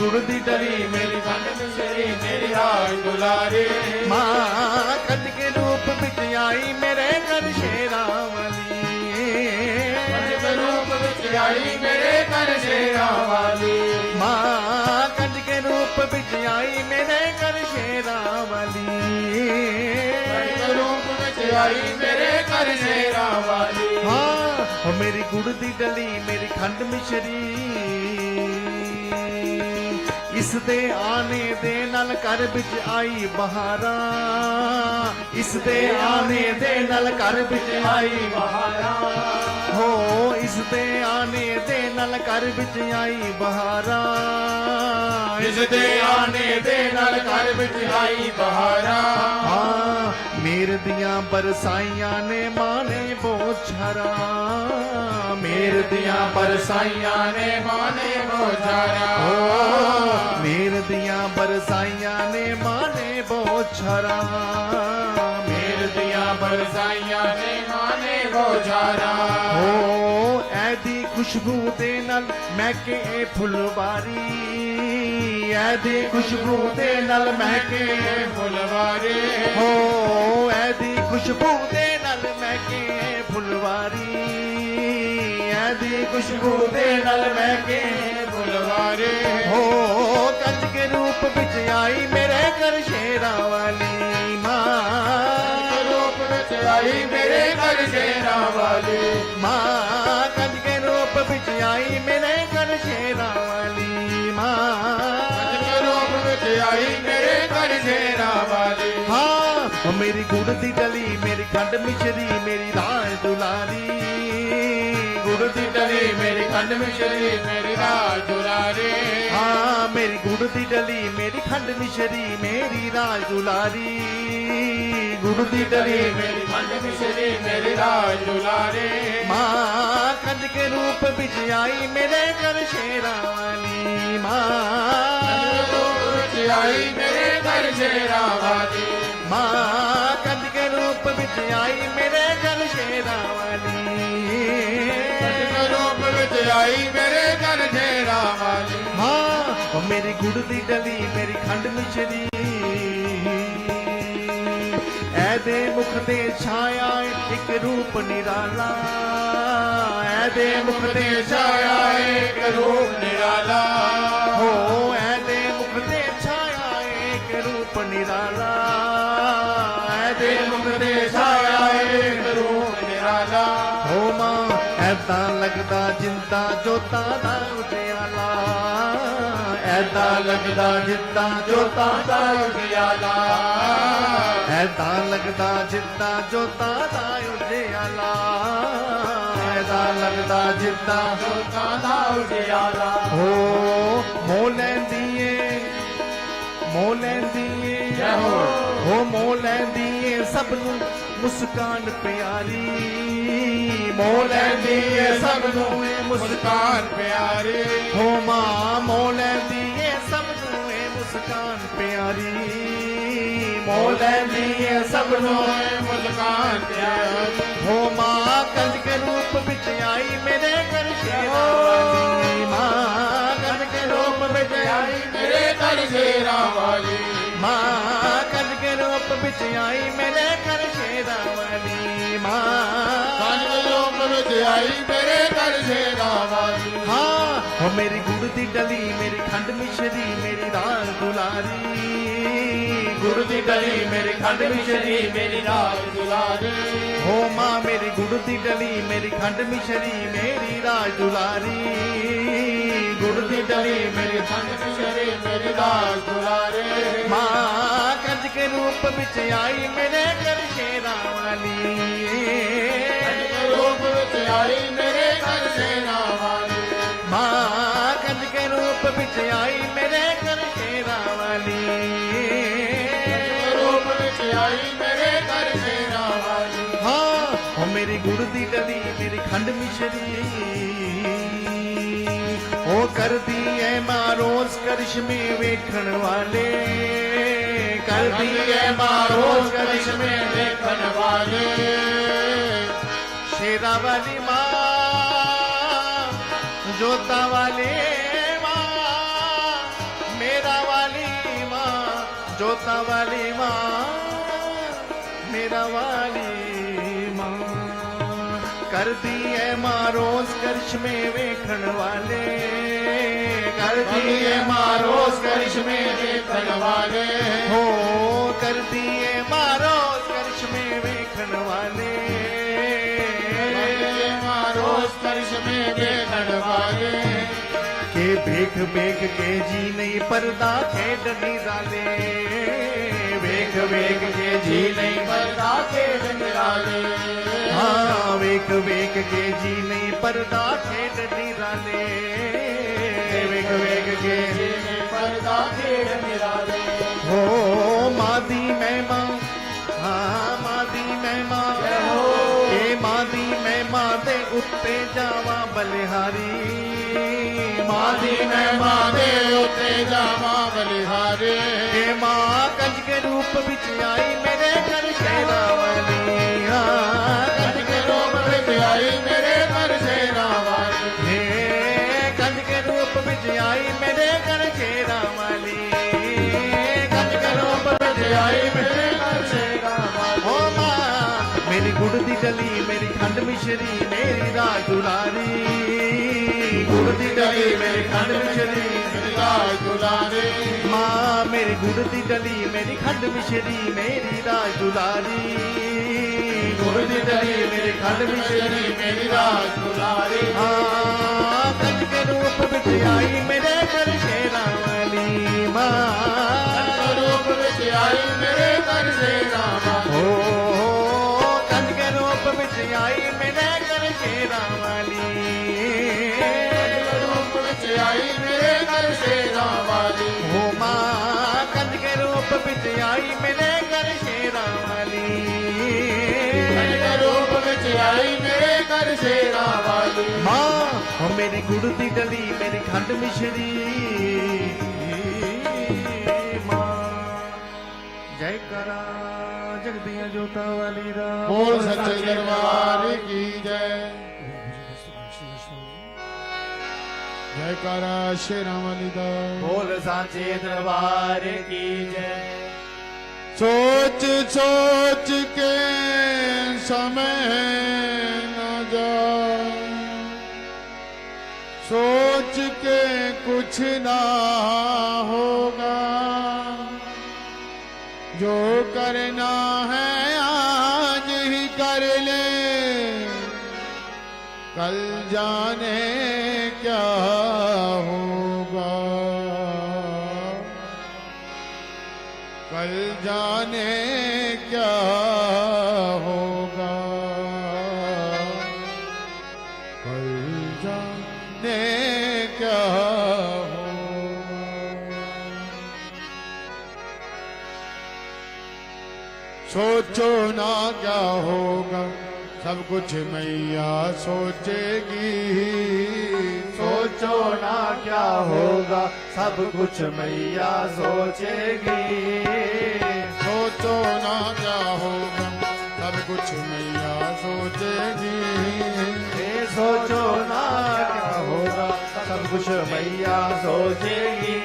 गुड़ दी डली, मेरी खंड मिश्री, मेरी राज दुलारी। माँ कंज के रूप बिच आई मेरे घर शेरा वाली, कंज के रूप बिच आई मेरे घर शेरा वाली। माँ कंज के रूप बिच आई मेरे घर शेरा वाली, कंज के रूप बिच आई मेरे घर शेरा वाली। हाँ ओ मेरी गुड़ दी डली, मेरी खंड मिश्री, इस दे आने दे नल कर बिच आई बहारा, इस दे आने दे नल कर बिच आई बहारा। हो इस दे आने दे नल कर बिच आई बहारा, इस दे आने दे नल कर बिच आई बहारा। हाँ ਮੇਰ ਦੀਆਂ ਬਰਸਾਈਆਂ ਨੇ ਮਾਨੇ ਬੋਛਰਾ ਮੇਰ ਦੀਆਂ ਬਰਸਾਈਆਂ ਨੇ ਮਾਨੇ ਬੋਛਰਾ ਮੇਰ ਦੀਆਂ ਬਰਸਾਈਆਂ ਨੇ ਮਾਨੇ ਬੋਛਰਾ ਮੇਰ ਦੀਆਂ ਬਰਸਾਈਆਂ ਨੇ ਮਾਨੇ ਬੋਝਾਰਾ ਹੋ ਐਦੀ ਖੁਸ਼ਬੂ ਦੇ ਨਾਲ ਮਹਿਕੇ ਇਹ ਫੁਲਵਾਰੀ ਐਦੀ ਖੁਸ਼ਬੂ ਦੇ ਨਾਲ ਮਹਿਕੇ ਇਹ ਫੁਲਵਾਰੇ ਹੋ ਐਦੀ ਖੁਸ਼ਬੂ ਦੇ ਨਾਲ ਮਹਿਕੇ ਇਹ ਫੁਲਵਾਰੀ ਐਦੀ ਖੁਸ਼ਬੂ ਦੇ ਨਾਲ ਮਹਿਕੇ ਇਹ ਫੁਲਵਾਰੇ ਹੋ ਕੰਜ ਕੇ ਰੂਪ ਵਿੱਚ ਆਈ ਮੇਰੇ ਘਰ ਸ਼ੇਰਾਂ ਵਾਲੀ ਮਾਂ ਰੂਪ ਵਿੱਚ ਆਈ ਮੇਰੇ ਘਰ ਸ਼ੇਰਾਂ ਵਾਲੀ ਮਾਂ ਕੰਜ ਕੇ ਰੂਪ ਵਿੱਚ ਆਈ ਮੇਰੇ ਘਰ ਸ਼ੇਰਾਂ ਵਾਲੀ ਮਾਂ ਰੂਪ ਵਿੱਚ ਆਈ ਮੇਰੇ ਘਰ ਸ਼ੇਰਾਂ ਵਾਲੀ ਹਾਂ ਉਹ ਮੇਰੀ ਗੁੜ ਦੀ ਡਲੀ ਮੇਰੀ ਖੰਡ ਮਿਸ਼ਰੀ ਮੇਰੀ ਰਾਜ ਦੁਲਾਰੀ ਗੁੜ ਦੀ ਡਲੀ ਮੇਰੀ ਖੰਡ ਮਿਸ਼ਰੀ ਮੇਰੀ ਰਾਜ ਦੁਲਾਰੇ ਹਾਂ ਮੇਰੀ ਗੁੜ ਦੀ ਡਲੀ ਮੇਰੀ ਖੰਡ ਮਿਸ਼ਰੀ ਮੇਰੀ ਰਾਜ ਦੁਲਾਰੀ ਗੁੜ ਦੀ ਡਲੀ ਮੇਰੀ ਖੰਡ ਮਿਸ਼ਰੀ ਮੇਰੀ ਰਾਜ ਦੁਲਾਰੇ ਮਾਂ ਕੰਜ ਕੇ ਰੂਪ ਵਿੱਚ ਆਈ ਮੇਰੇ ਘਰ ਸ਼ੇਰਾਂ ਵਾਲੀ ਮਾਂ ਰੂਪ ਵਿੱਚ ਆਈ ਮੇਰੇ ਘਰ ਸ਼ੇਰਾਂ ਵਾਲੀ ਮਾਂ ਕੰਜ ਕੇ ਰੂਪ ਵਿੱਚ ਆਈ ਮੇਰੇ ਘਰ ਸ਼ੇਰਾਂ ਵਾਲੀ ਰੂਪ ਵਿੱਚ ਆਈ ਮੇਰੇ ਘਰ ਸ਼ੇਰਾਂ ਵਾਲੀ ਹਾਂ ਉਹ ਮੇਰੀ ਗੁੜ ਦੀ ਡਲੀ ਮੇਰੀ ਖੰਡ ਮਿਸ਼ਰੀ ਐਦੇ ਮੁਖ ਤੇ ਛਾਇਆ ਇੱਕ ਰੂਪ ਨਿਰਾਲਾ ਐਦੇ ਮੁਖ ਤੇ ਛਾਇਆ ਇੱਕ ਰੂਪ ਨਿਰਾਲਾ ਹੋ ਐਦੇ ਮੁਖ ਤੇ ਛਾਇਆ ਇੱਕ ਰੂਪ ਨਿਰਾਲਾ ਐਦੇ ਮੁਖ ਤੇ ਛਾਇਆ ਇੱਕ ਰੂਪ ਨਿਰਾਲਾ ਹੋ ਮਾਂ ਐਦਾਂ ਲੱਗਦਾ ਜਿੰਦਾ ਜੋਤਾਂ ਦਾ ਉਜਿਆਲਾ ਐਦਾਂ ਲੱਗਦਾ ਜਿੰਦਾ ਜੋਤਾਂ ਦਾ ਉਜਿਆਲਾ ਐਦਾਂ ਲੱਗਦਾ ਜਿੰਦਾ ਜੋਤਾਂ ਦਾ ਉਜਿਆਲਾ ਐਦਾਂ ਲੱਗਦਾ ਜਿੰਦਾ ਜੋਤਾਂ ਦਾ ਉਜਿਆਲਾ ਹੋ ਮੋਹ ਲੈਂਦੀ ਏ ਜੈ ਹੋ। ਹੋ ਮੋਹ ਲੈਂਦੀ ਏ ਸਭ ਨੂੰ ਮੁਸਕਾਨ ਪਿਆਰੀ ਮੋਹ ਲੈਂਦੀ ਏ ਸਭ ਨੂੰ ਇਹ ਮੁਸਕਾਨ ਪਿਆਰੀ ਹੋ ਮਾਂ ਮੋਹ ਲੈਂਦੀ ਏ ਸਭ ਨੂੰ ਇਹ ਮੁਸਕਾਨ ਪਿਆਰੀ ਮੋਹ ਲੈਂਦੀ ਏ ਸਭ ਨੂੰ ਇਹ ਮੁਸਕਾਨ ਪਿਆਰੀ ਹੋ ਮਾਂ ਕੰਜ ਕੇ ਰੂਪ ਵਿੱਚ ਆਈ ਮੇਰੇ ਘਰ ਸ਼ੇਰਾਂ ਵਾਲੀ ਮਾਂ ਕੰਜ ਕੇ ਰੂਪ ਵਿੱਚ ਆਈ ਮੇਰੇ ਘਰ ਸ਼ੇਰਾਂ ਵਾਲੀ ਮਾਂ ਕੰਜ ਕੇ ਰੂਪ ਵਿੱਚ ਆਈ ਮੇਰੇ ਘਰ ਸ਼ੇਰਾਂ ਵਾਲੀ ਮਾਂ ਕੰਜ ਰੂਪ ਵਿੱਚ ਆਈ ਮੇਰੇ ਘਰ ਸ਼ੇਰਾਂ ਵਾਲੀ ਹਾਂ ਹੋ ਮੇਰੀ ਗੁੜ ਦੀ ਡਲੀ ਮੇਰੀ ਖੰਡ ਮਿਸ਼ਰੀ ਮੇਰੀ ਰਾਜ ਦੁਲਾਰੀ ਗੁਰੂ ਦੀ ਡਲੀ ਮੇਰੀ ਖੰਡ ਮਿਸ਼ਰੀ ਮੇਰੀ ਰਾਜ ਦੁਲਾਰੀ ਹੋ ਮਾਂ ਮੇਰੀ ਗੁੜ ਦੀ ਡਲੀ ਮੇਰੀ ਖੰਡ ਮਿਸ਼ਰੀ ਮੇਰੀ ਰਾਜ ਦੁਲਾਰੀ ਗੁੜ ਦੀ ਡਲੀ ਮੇਰੀ ਖੰਡ ਮਿਸ਼ਰੀ ਮੇਰੀ ਰਾਜ ਦੁਲਾਰੇ ਮਾਂ ਕੰਜ ਕੇ ਰੂਪ ਵਿੱਚ ਆਈ ਮੇਰੇ ਘਰ ਸ਼ੇਰਾਂ ਵਾਲੀ ਰੂਪ ਵਿੱਚ ਆਈ ਮੇਰੇ ਘਰ ਸ਼ੇਰਾਂ ਵਾਲੀ ਮਾਂ ਕੰਜ ਕੇ ਰੂਪ ਵਿੱਚ ਆਈ ਮੇਰੇ ਘਰ ਸ਼ੇਰਾਂ ਵਾਲੀ ਰੂਪ ਵਿੱਚ ਆਈ ਮੇਰੇ ਘਰ ਸ਼ੇਰਾਂ ਵਾਲੀ ਹਾਂ ਉਹ ਮੇਰੀ ਗੁੜ ਦੀ ਡਲੀ ਮੇਰੀ ਖੰਡ ਮਿਸ਼ਰੀ ਉਹ ਕਰਦੀ ਐ ਮਾਂ ਰੋਜ਼ ਕਰਿਸ਼ਮੇ ਵੇਖਣ ਵਾਲੇ ਕਰਦੀ ਐ ਮਾਂ ਰੋਜ਼ ਕਰਿਸ਼ਮੇ ਦੇਖਣ ਵਾਲੇ ਸ਼ੇਰਾਂ ਵਾਲੀ ਮਾਂ ਜੋਤਾਂ ਵਾਲੀ ਮਾਂ ਮੇਰਾ ਵਾਲੀ ਮਾਂ ਜੋਤਾਂ ਵਾਲੀ ਮਾਂ ਮੇਰਾ ਵਾਲੀ ਮਾਂ ਕਰਦੀ ਐ ਮਾਂ ਰੋਜ਼ ਕਰਿਸ਼ਮੇ ਵੇਖਣ ਵਾਲੇ ਕਰਦੀ ਐ ਮਾਂ ਰੋਜ਼ ਕਰਿਸ਼ਮੇ ਦੇਖਣ ਵਾਲੇ ਹੋ ਕਰਦੀ ਏ ਮਾਰੋਜ਼ ਕਰਿਸ਼ਮੇ ਵੇਖਣ ਵਾਲੇ ਰੋਜ਼ ਕਰਿਸ਼ਮੇ ਦੇਖਣ ਵਾਲੇ ਕੇ ਵੇਖ ਵੇਖ ਕੇ ਜੀ ਨਹੀਂ ਪਰਦਾ ਖੇਡ ਨਿਰਾਲੇ ਵੇਖ ਵੇਖ ਕੇ ਜੀ ਨਹੀਂ ਪਰਦਾ ਖੇਡ ਨਿਰਾਲੇ ਹਾਂ ਵੇਖ ਵੇਖ ਕੇ ਜੀ ਨਹੀਂ ਪਰਦਾ ਖੇਡ ਨਿਰਾਲੇ ਵੇਖ ਵੇਖ ਕੇ ਪਰਦਾ ਖੇਡ ਨਿਰਾਲੇ ਹੋ ਮਾਂ ਦੀ ਮਹਿਮਾ ਹਾਂ महिमा हे मां दी महिमा दे उत्ते जावा बलिहारी मां दी महिमा दे उत्ते जावा बलिहारी हे मां कंज के रूप विच आई मेरे घर शेरावली कंज के रूप विच आई मेरे घर शेरावली हे कंज के रूप विच आई मेरे घर शेरावली कंज के रूप विच आई मेरे घर शेरावली हो मां मेरी गुड़ दी डली मेरी खंड मिश्री मेरी राज दुलारी गुड़ दी डली मेरी खंड मिश्री मेरी राज दुलारी माँ मेरी गुड़ दी डली मेरी खंड मिश्री मेरी राज दुलारी गुड़ दी डली मेरी खंड मिश्री मेरी राज दुलारी हाँ कंज के रूप विच आई मेरे घर शेरावली माँ कंज के रूप विच आई मेरे घर शेरावली कंज के रूप विच आई मेरे घर शेरावली रूप विच आई मेरे घर शेरावली हो माँ कंज के रूप विच आई मेरे घर शेरावली कंज के रूप विच आई मेरे घर शेरावली माँ हो मेरी गुड़ दी डली मेरी खंड मिश्री माँ जय करा जगदियां जोता वाली रा बोल सच्चे दरबार की जय जयकारा शेरावाली दा बोल साचे दरबार की जय सोच सोच के समय न जाए सोच के कुछ ना होगा जो करना है आज ही कर ले कल जाने क्या होगा कल जाने क्या होगा कल जाने क्या होगा सोचो ना क्या होगा सब कुछ मैया सोचेगी सोचो ना क्या होगा सब कुछ मैया सोचेगी सोचो ना क्या होगा सब कुछ मैया सोचेगी ये सोचो ना क्या होगा सब कुछ मैया सोचेगी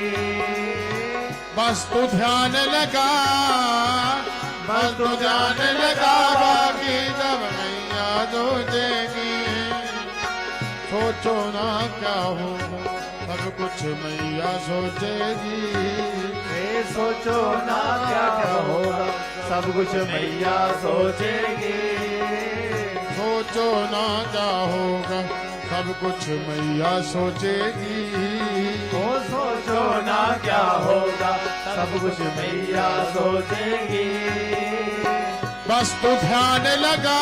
बस तू ध्यान लगा बस तू ध्यान लगा बाकी सब मैया सोचेगी सोचो ना क्या होगा सब कुछ मैया सोचेगी ये सोचो ना क्या क्या होगा सब कुछ मैया सोचेगी सोचो ना क्या होगा सब कुछ मैया सोचेगी ओ सोचो ना क्या होगा सब कुछ मैया सोचेगी बस तू ध्यान लगा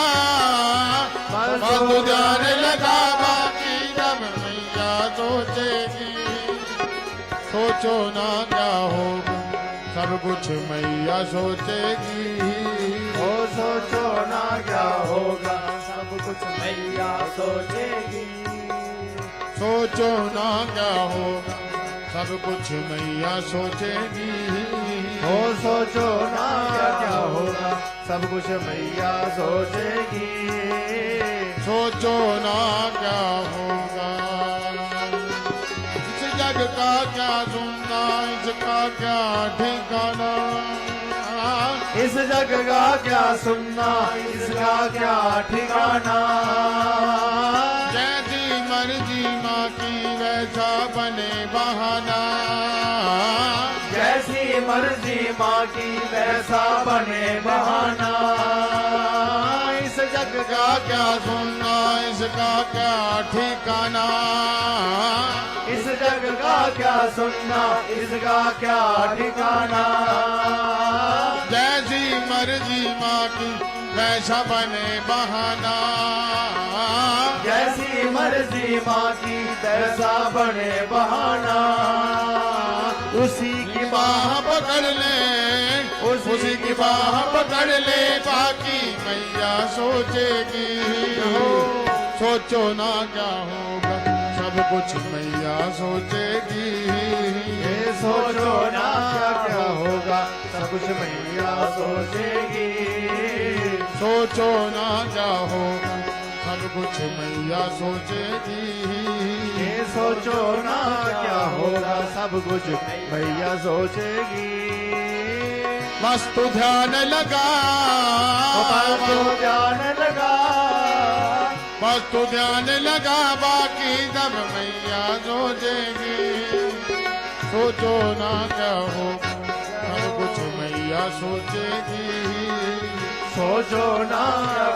बस तू ध्यान लगा बाकी जब मैया सोचेगी सोचो ना क्या होगा सब कुछ मैया सोचेगी ओ सोचो ना क्या होगा सब कुछ मैया सोचेगी सोचो ना क्या होगा सब कुछ मैया सोचेगी ओ सोचो ना क्या होगा सब कुछ मैया सोचेगी सोचो ना क्या होगा इस जग का क्या सुनना इसका क्या ठिकाना इस जग का क्या सुनना इसका क्या ठिकाना जैसी मर्जी माँ की वैसा बने बहाना जैसी मर्जी माँ की वैसा बने बहाना इस जग का क्या सुनना इसका क्या ठिकाना इस जग का क्या सुनना इसका क्या ठिकाना जैसी मर्जी माँ की वैसा बने बहाना जैसी मर्जी माँ की वैसा बने बहाना उसी की बाह पकड़ ले उसी की बाह पकड़ ले बाकी मैया सोचेगी। सोचो ना क्या होगा सब कुछ मैया सोचेगी। ये सोचो ना क्या होगा सब कुछ मैया सोचेगी। सोचो ना क्या होगा सब कुछ मैया सोचेगी। ये सोचो ना क्या होगा सब कुछ मैया सोचेगी। बस तू ध्यान लगा, बस तू ध्यान लगा, बस तू ध्यान लगा बाकी सब मैया सोचेगी। सोचो ना क्या होगा सब कुछ मैया सोचेगी। सोचो ना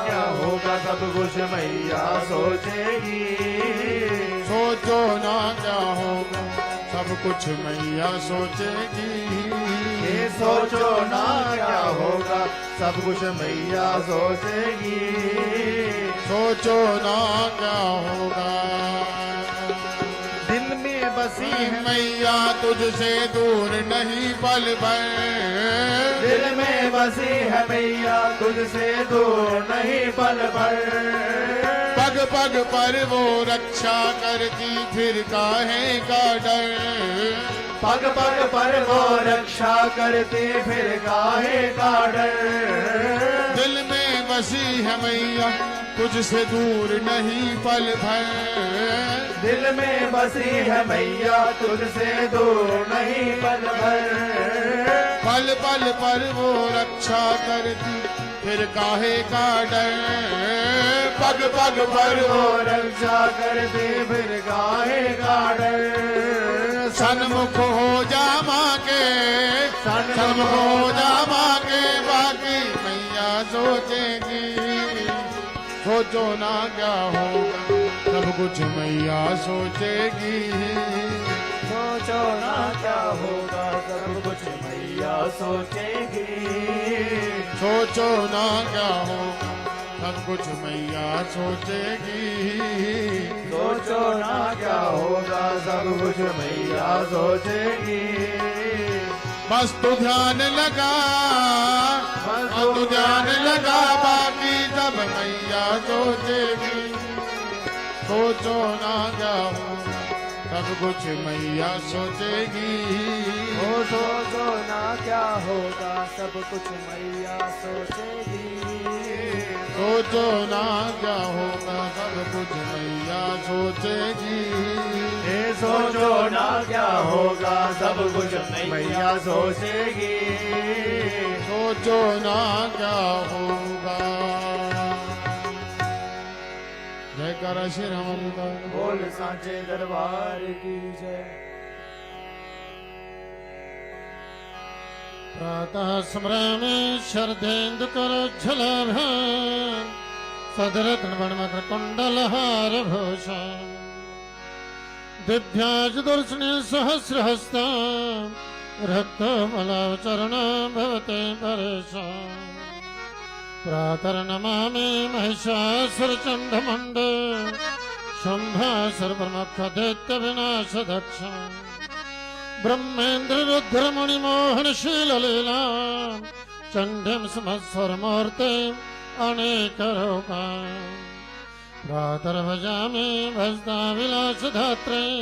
क्या होगा सब कुछ मैया सोचेगी। सोचो ना क्या होगा सब कुछ मैया सोचेगी। ये सोचो ना क्या होगा सब कुछ मैया सोचेगी। सोचो ना क्या होगा। दिल में बसी है मैया तुझसे दूर नहीं पल भर। दिल में बसी है मैया तुझसे दूर नहीं पल भर। पग पग पर वो रक्षा करती फिर काहे का डर। पग पग पर वो रक्षा करती फिर काहे का डर। दिल में बसी है मैया तुझसे दूर नहीं पल भर। दिल में बसी है मैया तुझसे दूर नहीं पल भर। पल पल पर वो रक्षा करती फिर काहे का डर। पग पग पर वो वो रक्षा करती फिर काहे का डर। सन्मुख हो जा माँ के, सन्मुख हो जा माँ के बाकी मैया सोचेगी। सोचो ना क्या होगा सब कुछ मैया सोचेगी। सोचो ना क्या होगा सब कुछ मैया सोचेगी। सोचो ना क्या होगा सब कुछ मैया सोचेगी। सोचो ना क्या होगा सब कुछ मैया सोचेगी। बस तू ध्यान लगा, बस तू ध्यान लगा बाकी सब मैया सोचेगी। सोचो ना क्या होगा सब कुछ मैया सोचेगी। ओ सोचो ना क्या होगा सब कुछ मैया सोचेगी। सोचो ना क्या होगा सब कुछ मैया सोचेगी। ये सोचो ना क्या होगा सब कुछ मैया सोचेगी। सोचो ना क्या होगा। जयकारा श्री राम का। बोल सांचे दरबार की जय। प्रातः स्मरामि शरदेन्दु करोज्ज्वलाभ सदरत्नमणिमकर कुण्डलहार भूषण दिव्याजदर्शने सहस्रहस्ता रक्तमलावचरणा भवते परेशान। प्रातर्नमामि महिषासुरचण्डमुण्ड शुम्भासुरप्रमुखदैत्यविनाशदक्ष ब्रह्मेन्द्र रुद्रमुनिमोहनशीललीला चण्डीं समस्वरमूर्तिम् अनेकरूपा। प्रातर्भजामि भजताविलासधात्रीं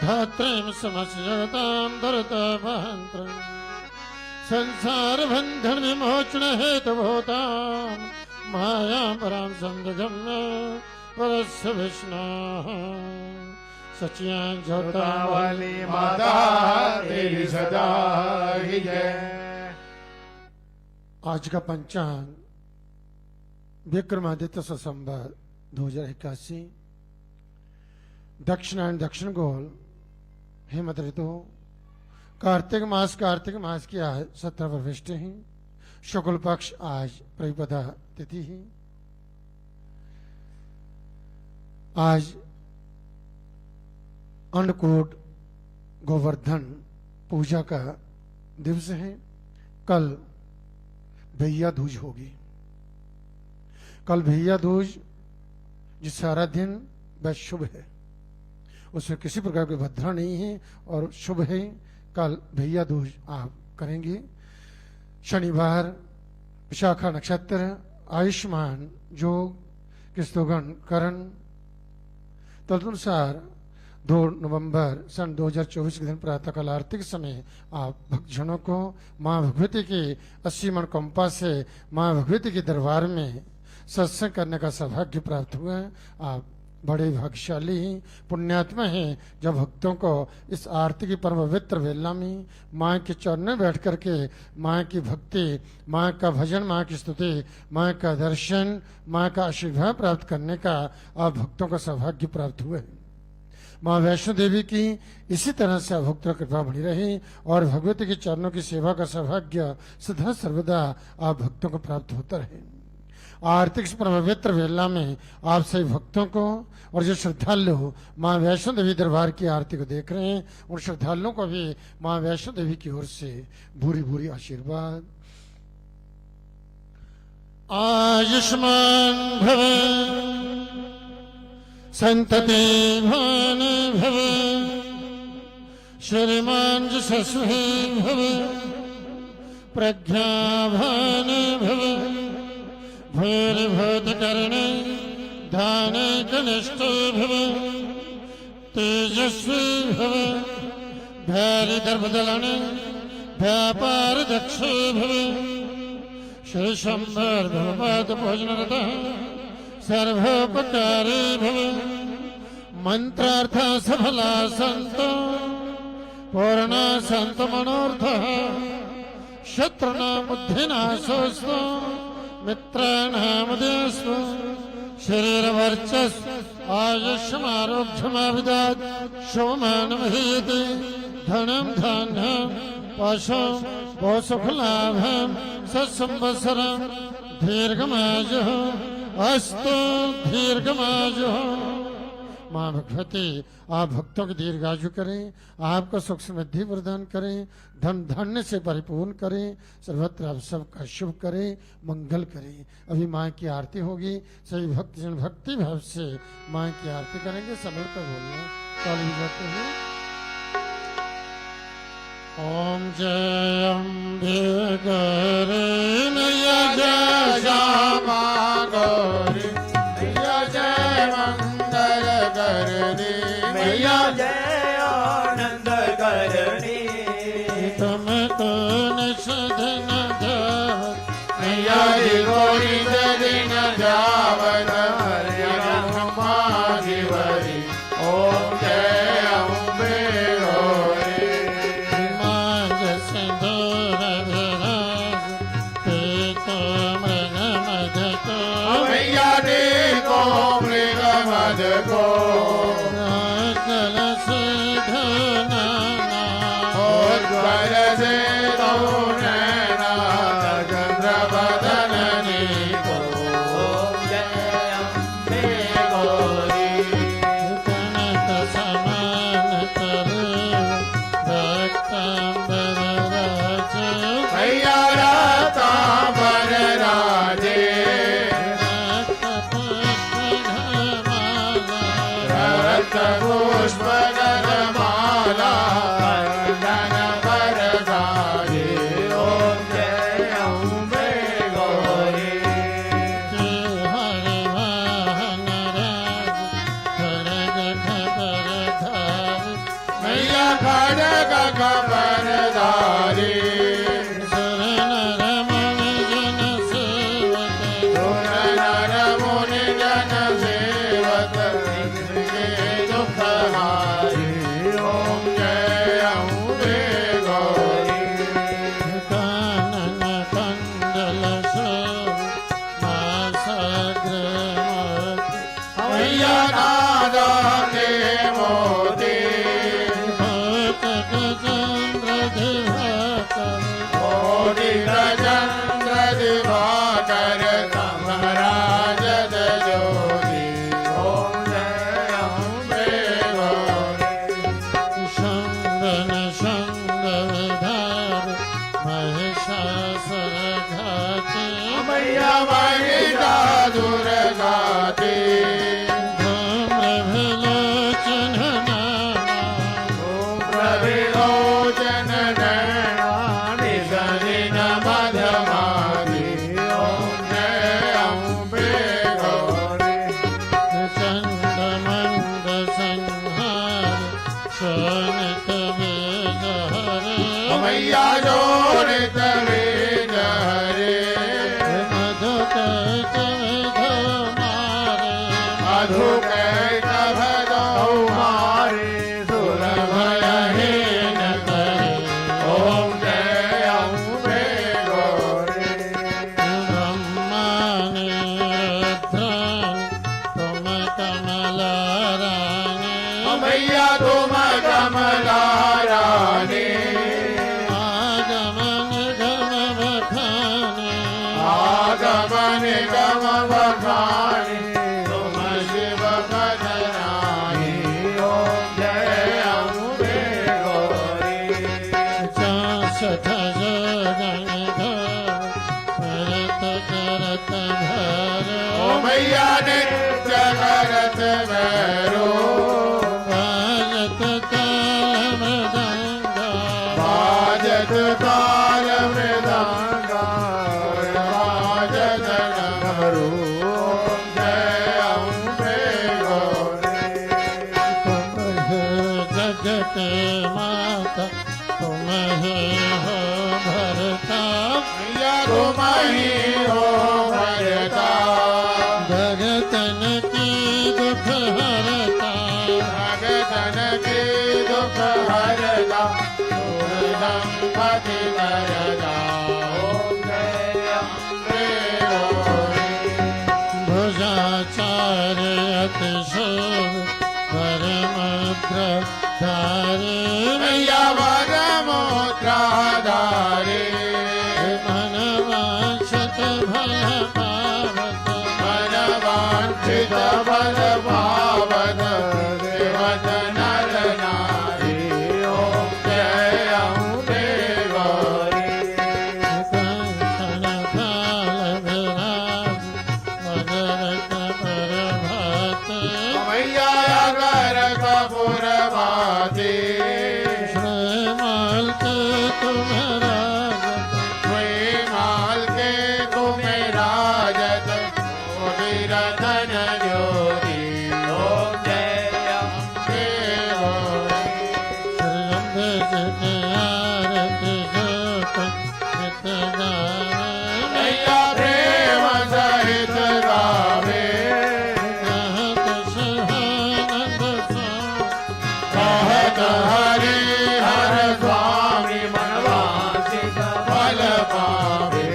धात्रीं समस्य जगतां दुरितवहन्त्रीं संसारबन्धन विमोचन हेतुभूतां मायां परां संजगम्य परस्य विष्णोः सचियां जोता वाली माता तेरी सदा ही जय। आज का पंचांग विक्रमादित्य संवत 2081 दक्षिणायन दक्षिण गोल हेमंत ऋतु कार्तिक मास की आज 17 प्रविष्टि है। शुक्ल पक्ष आज प्रतिपदा तिथि है। आज अन्नकूट गोवर्धन पूजा का दिवस है। कल भैया दूज होगी। कल भैया दूज जो सारा दिन वह शुभ है, उसमें किसी प्रकार की भद्रा नहीं है और शुभ है। कल भैया दूज आप करेंगे। शनिवार विशाखा नक्षत्र आयुष्मान योग किस्तुगण करण तदनुसार 2 नवंबर सन 2024 के दिन प्रातःकाल आरती के समय आप भक्तजनों को मां भगवती की 80 मण कंपा से मां भगवती के दरबार में सत्संग करने का सौभाग्य प्राप्त हुआ है। आप बड़े भाग्यशाली पुण्यात्मा हैं जब भक्तों को इस आरती की परम पवित्र वेला में माँ के चरणों में बैठ करके माँ की भक्ति, माँ का भजन, माँ की स्तुति, माँ का दर्शन, माँ का आशीर्वाद प्राप्त करने का आप भक्तों का सौभाग्य प्राप्त हुआ है। माँ वैष्णो देवी की इसी तरह से भक्तों की कृपा बनी रही और भगवती के चरणों की सेवा का सौभाग्य सदा सर्वदा आप भक्तों को प्राप्त होता रहे। आर्थिक पवित्र वेला में आप सभी भक्तों को और जो श्रद्धालु माँ वैष्णो देवी दरबार की आरती को देख रहे हैं उन श्रद्धालुओं को भी माँ वैष्णो देवी की ओर से भूरी भूरी आशीर्वाद। आयुष्मान भव संतति भान भव श्रीमान जसस्वी भव प्रज्ञाभान भव भूरिभूतकर्णे धान कनिष्ठ भव तेजस्वी भव भैरिदर्भदलन व्यापार दक्ष भव श्री शंबर भवपाद भोजनरत सर्वोपकारी भव मंत्रार्थ सफला संत पूर्णा संत मनोर्थ शत्रुना बुद्धिनाशोस्तु मित्राणामदेस्तु शरीरवर्चस् आयुष्यमारोग्यमाविदात् शोमानमहीति धनं धान्यं पशुं बहुसुखलाभं सत्संवत्सरं दीर्घमायुः अस्तु दीर्घमायुः। माँ भगवती आप भक्तों की दीर्घायु करें, आपको सुख समृद्धि प्रदान करें, धन धान्य से परिपूर्ण करें, सर्वत्र आप सबका शुभ करें, मंगल करें। अभी माँ की आरती होगी, सभी भक्तजन भक्ति भाव से माँ की आरती करेंगे। समय पर बोलना ताली बजाते हुए ओम जय अम्बे गौरी मैया जय श्यामा गौरी मैया जय मंगल करनी मैया जय आनंद करनी तुमको निषद न जावत मैया जी गोरी दिन जावन हरियम्मा जीवरी ओम जय अम्बे गौरी माज सिंदूर विराज पीतो मृग मध को मैया देखो मृग मद को कलश धना उज्ज्वल से नैना चंद्र बदन को मधु कैटभ दो मारे सुर भयहीन करे ओम जय अम्बे गौरी मैया तुम कमला रानी आगमन गम बखानी तुम शिव कदरानी ओम जय अम्बे गौरी ओ मैया नित्य करत भैरो बाजत ताल मृदंगा बाजत डमरू ओम जय अम्बे गौरी जगत माता तुम ही हो भरता मैया तुम ही हो भरता भगतन की दुख हरता भगतन के दुख हरता पति करदा ओम जय अम्बे गौरी भुजाचार्य अतिशोभ परमद्रधारी मैया वर मोत्राधारी मनवांछित भय पावत मन वांछित बल भावत देवत नर नारी ओम जय अम्बे गौरी कंचन काल विराज मदरत प्रभात मैया अगर कपूर भाती श्रीमाल के तुम राजत माल के तुम्हें राजत रतन ज्योति ओम जय अम्बे गौरी श्री अम्बे के आरती जोत नित गावे मैया प्रेम सहित गावे कहत शिवानंद सो कहत हरि हर स्वामी मनवांछित फल पावे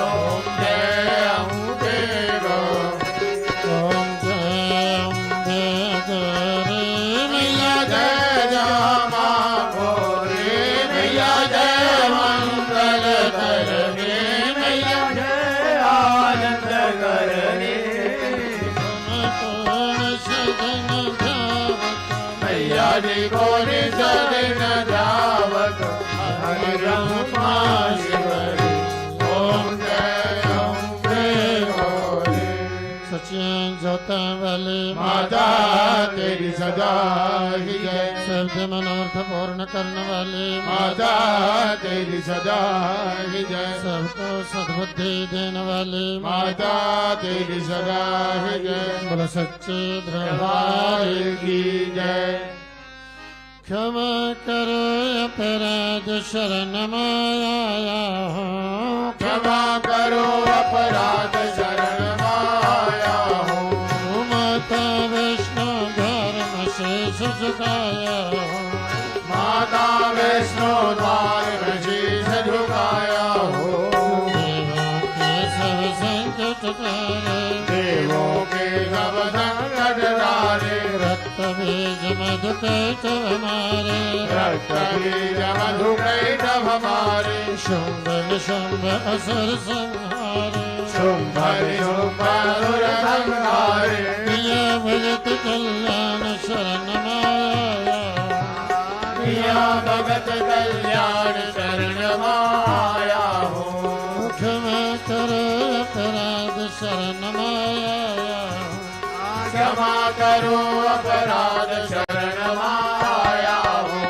ओम जय अम्बे गौरी ओम जय अम्बे गौरी मैया जय जामा गौरी मैया जय मंगल करने मैया जय आनंद करने तुम सदन धावत मैया जी को निसरन जावक हरि ब्रह्मा शिवरी ओम जय अम्बे गौरी सचिन जोता वाली माता तेरी सदा ही जय शब्द मनोर्थ पूर्ण करने वाली माता तेरी सदा ही जय सबको सद्बुद्धि देने वाली माता तेरी सदा ही जय बोल सच्चे दरबार दरबार की जय क्षमा करो अपराध शरण माया हूँ क्षमा करो अपराध शरण माया हूँ माता वैष्णो धर्म शेष झुकाया हूँ माता वैष्णो द्वार में शीश झुकाया हो देवों के सब संकट तारे देवों के सब संकट तारे रक्त बीज मधु कैट हमारे रक्त बीज मधु कैटभ हमारे शुंभ निशुंभ असुर संहारे शुंभ निशुंभ असुर संहारे प्रिय भगत कल्याण शरण माया प्रिया भगत कल्याण शरण माया हो क्षमा करो अपराध शरण माया क्षमा करो अपराध शरण माया हो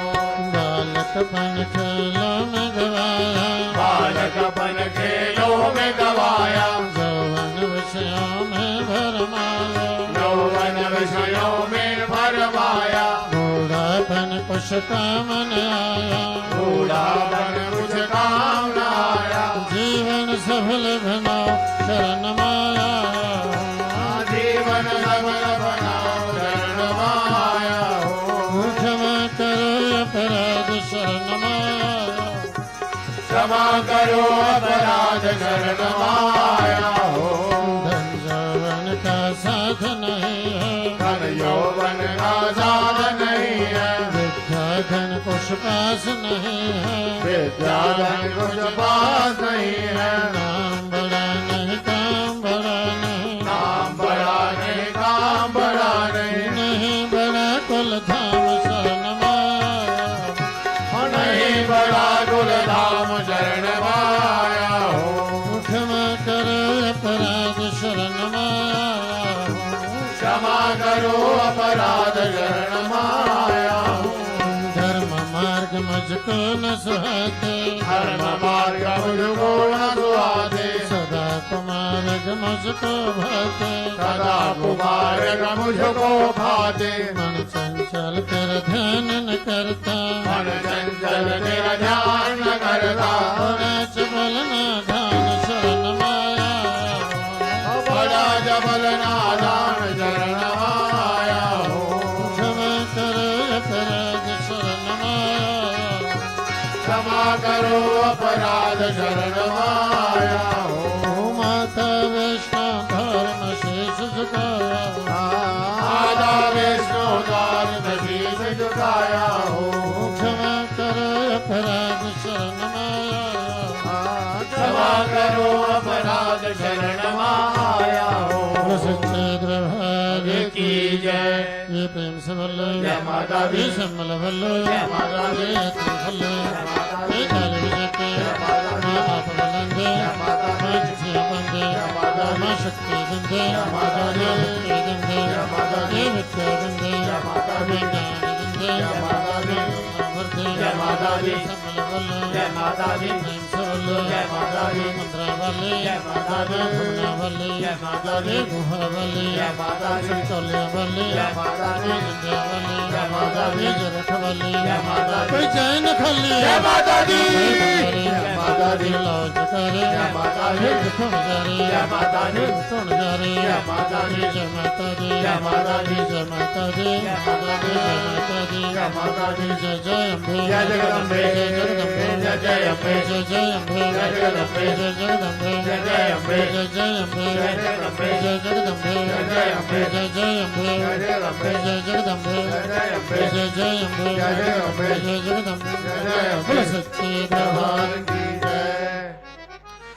बालकपन खेलों में गवाया बालकपन खेलों में गवाया यौवन विषयों में भरमाया यौवन विषयों में भरमाया बूढ़ापन कुछ काम न आया बूढ़ापन कुछ काम न आया जीवन सफल बनाओ शरण माया करो अपराध शरण माया हो धन जौवन का साथ नहीं है, धन यौवन का साध नहीं है विद्या धन कुछ पास नहीं है, विद्या धन कुछ पास नहीं है नाम बड़ा नहीं काम बड़ा नहीं, नाम बड़ा नहीं काम बड़ा नहीं नहीं बड़ा कुल धाम शरण माया, नहीं बड़ा कुल धाम शरण माया हो क्षमा कर अपराध शरण माया, क्षमा करो अपराध शरण माया हो धर्म मार्ग मुझको न सुहाते, धर्म मार्ग मुझको न सुहाते सदा कुमार्ग मुझको भाते, सदा कुमार्ग मुझको भाते मन चंचल तेरा ध्यान न करता, मन चंचल तेरा ध्यान न करता बड़ा चबल ना धान शरण माया, बड़ा जबल नादान शरण माया हो क्षमा कर अपराध शरण माया, क्षमा करो अपराध शरण माया हो माता वैष्णव धर्म शेष झुकाया, आधा विष्णु दान शीश झुकाया हो क्षमा कर अपराध शरण माया, क्षमा करो अपराध शरण माया हो सच्चे दरबार की जय ये प्रेम से बोलो जय माता दी ये सम्मल बोलो जय माता दी ये त्रिफल ये काली विजय माँ आप बुलंदे माता दी माँ जिसे बंदे माता दी माँ शक्ति बंदे माता दी ये बंदे माता दी ये विद्या बंदे माता दी ये ज्ञान बंदे माता दी भरते जय माता दी सम्मल बोलो जय माता दी प्रेम से बोलो जय माता दी मंत्रा वाले जय माता दी भुवना वाले जय माता दी गुहा वाले जय माता दी तोलिया वाले जय माता दी विद्या वाले जय माता दी जरठ वाले जय माता दी कोई जैन खाली जय माता दी जय माता दी लौट करे जय माता दी सुन जा रे जय माता दी सुन जा रे जय माता दी जय माता दी जय माता दी जय माता दी जय माता दी जय माता दी जय माता दी जय जय अम्बे जय जगदम्बे जय जगदम्बे जय जय अम्बे जय जय अम्बे जय जगदम्बे जय जगदम्बे जय जय अम्बे जय जय अम्बे जय जगदम्बे जय जगदम्बे जय जय अम्बे जय जय अम्बे जय जगदम्बे जय जगदम्बे जय जय अम्बे जय जय अम्बे जय जय अम्बे जय जगदम्बे जय जय अम्बे बोलो सच्चे दरबार भगवान की जय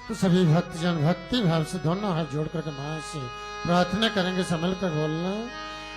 तो सभी भक्तजन भक्ति भाव से दोनों हाथ जोड़ करके मां से प्रार्थना करेंगे, संभल कर बोलना।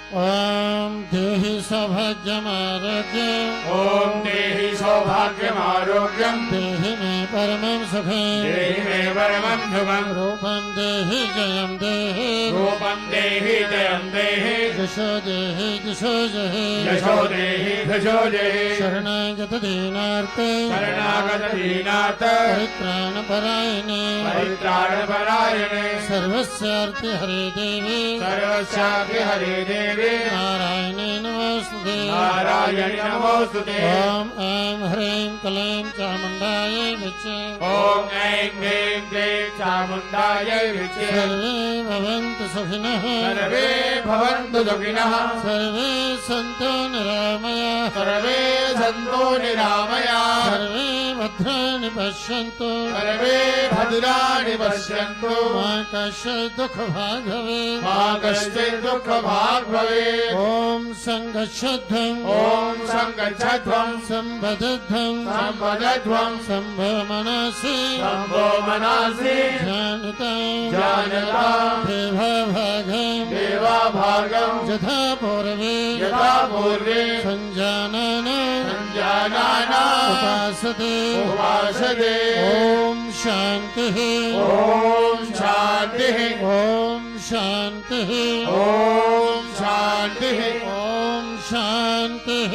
ओम देहि सौभाग्यम आरोग्यम ओम देहि सौभाग्यम आरोग्यम देहि मे परमं सुखं देहि मे परमं सुखं रूपं देहि जयं देहि रूपं देहि जयं देहि यशो देहि दिशो जहि यशो देहि धशो देहि शरणागत दीनार्ते शरणागत दीनाथ परित्राण परायणे परित्राण परायणे सर्वस्यार्थे हरे देवी सर्वस्यापि हरे देवी नारायणे नमोस्तुते नारायण नमोस्तुते ओम ऐं ह्रीं क्लीं चामुण्डायै विचे ओम ऐं ह्रीं क्लीं चामुण्डायै विचे सर्वे भवन्तु सुखिनः सर्वे भवन्तु सुखिनः सर्वे सन्तु निरामयाः सर्वे सन्तो निरामयाः सर्वे भद्राणि पश्यन्तु सर्वे भद्राणि पश्यन्तु मा कश्चित् दुःखभाग् भवेत् मा कश्चित् दुःखभाग् भवेत् ॐ सङ्गच्छध्वम् ॐ सङ्गच्छध्वम् सम्पदध्वम् सम्पदध्वम् सम्भवमनसि शम्भो मनासि जानताम् जानताम् देवभागम् देवाभागम् यथा पूर्वे यथा पूर्वे सञ्जानन सञ्जानाना उपासते उपासते ॐ शान्तिः ॐ शान्तिः ॐ शान्तिः ॐ शान्तिः ॐ शान्तिः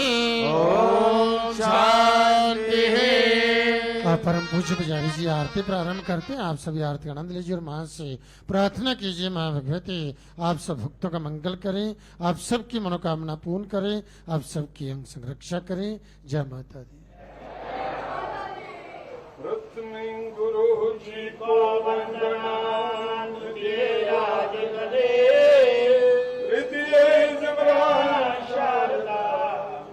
ॐ शान्तिः आप परम पूज्य पुजारी जी आरती प्रारंभ करते हैं। आप सभी आरती का आनंद लीजिए और मां से प्रार्थना कीजिए, मां भगवती आप सब भक्तों का मंगल करें, आप सबकी मनोकामना पूर्ण करें, आप सबकी अंग संरक्षा करें। जय माता दी। गुरु जी को वंदना शारदा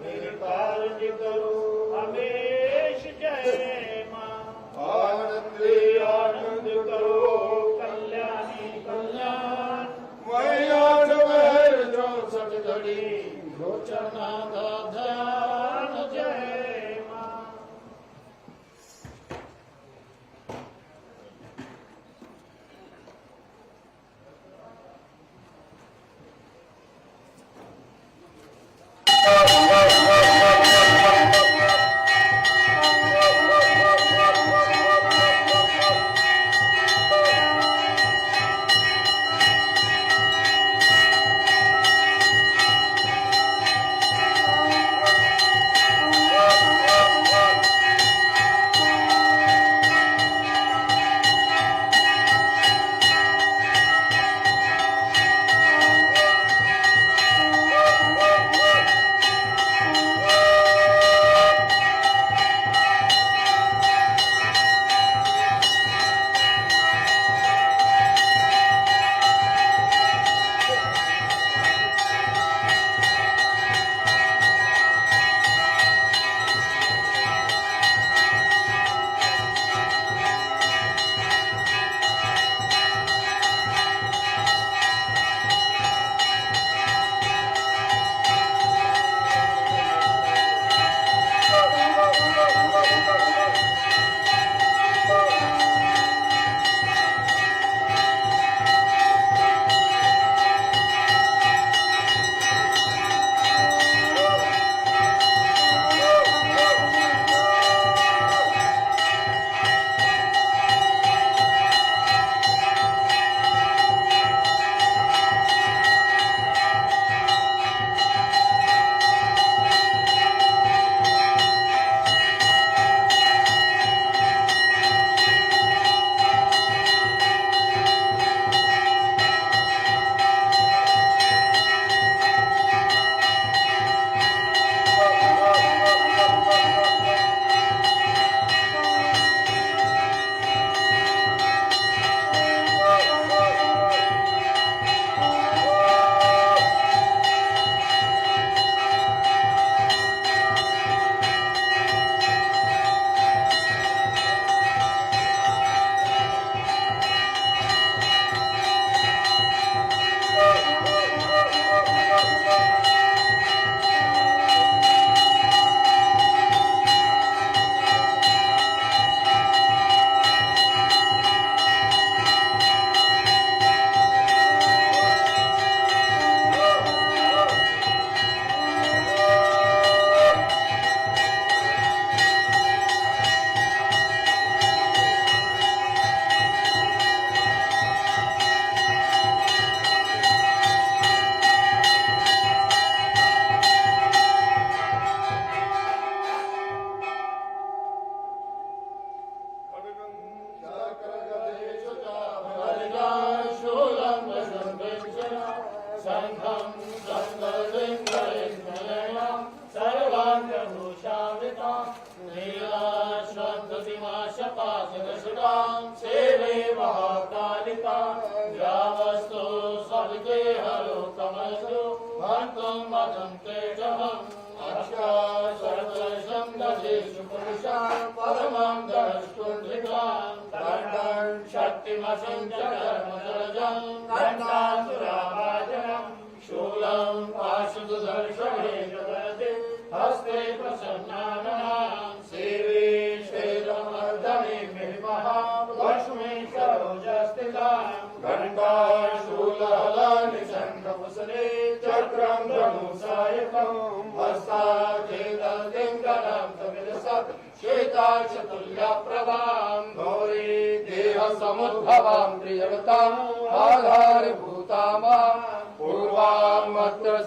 मेरे कार्य करो हमेश जय मां। गोचरनाथ ध्यान जय मां।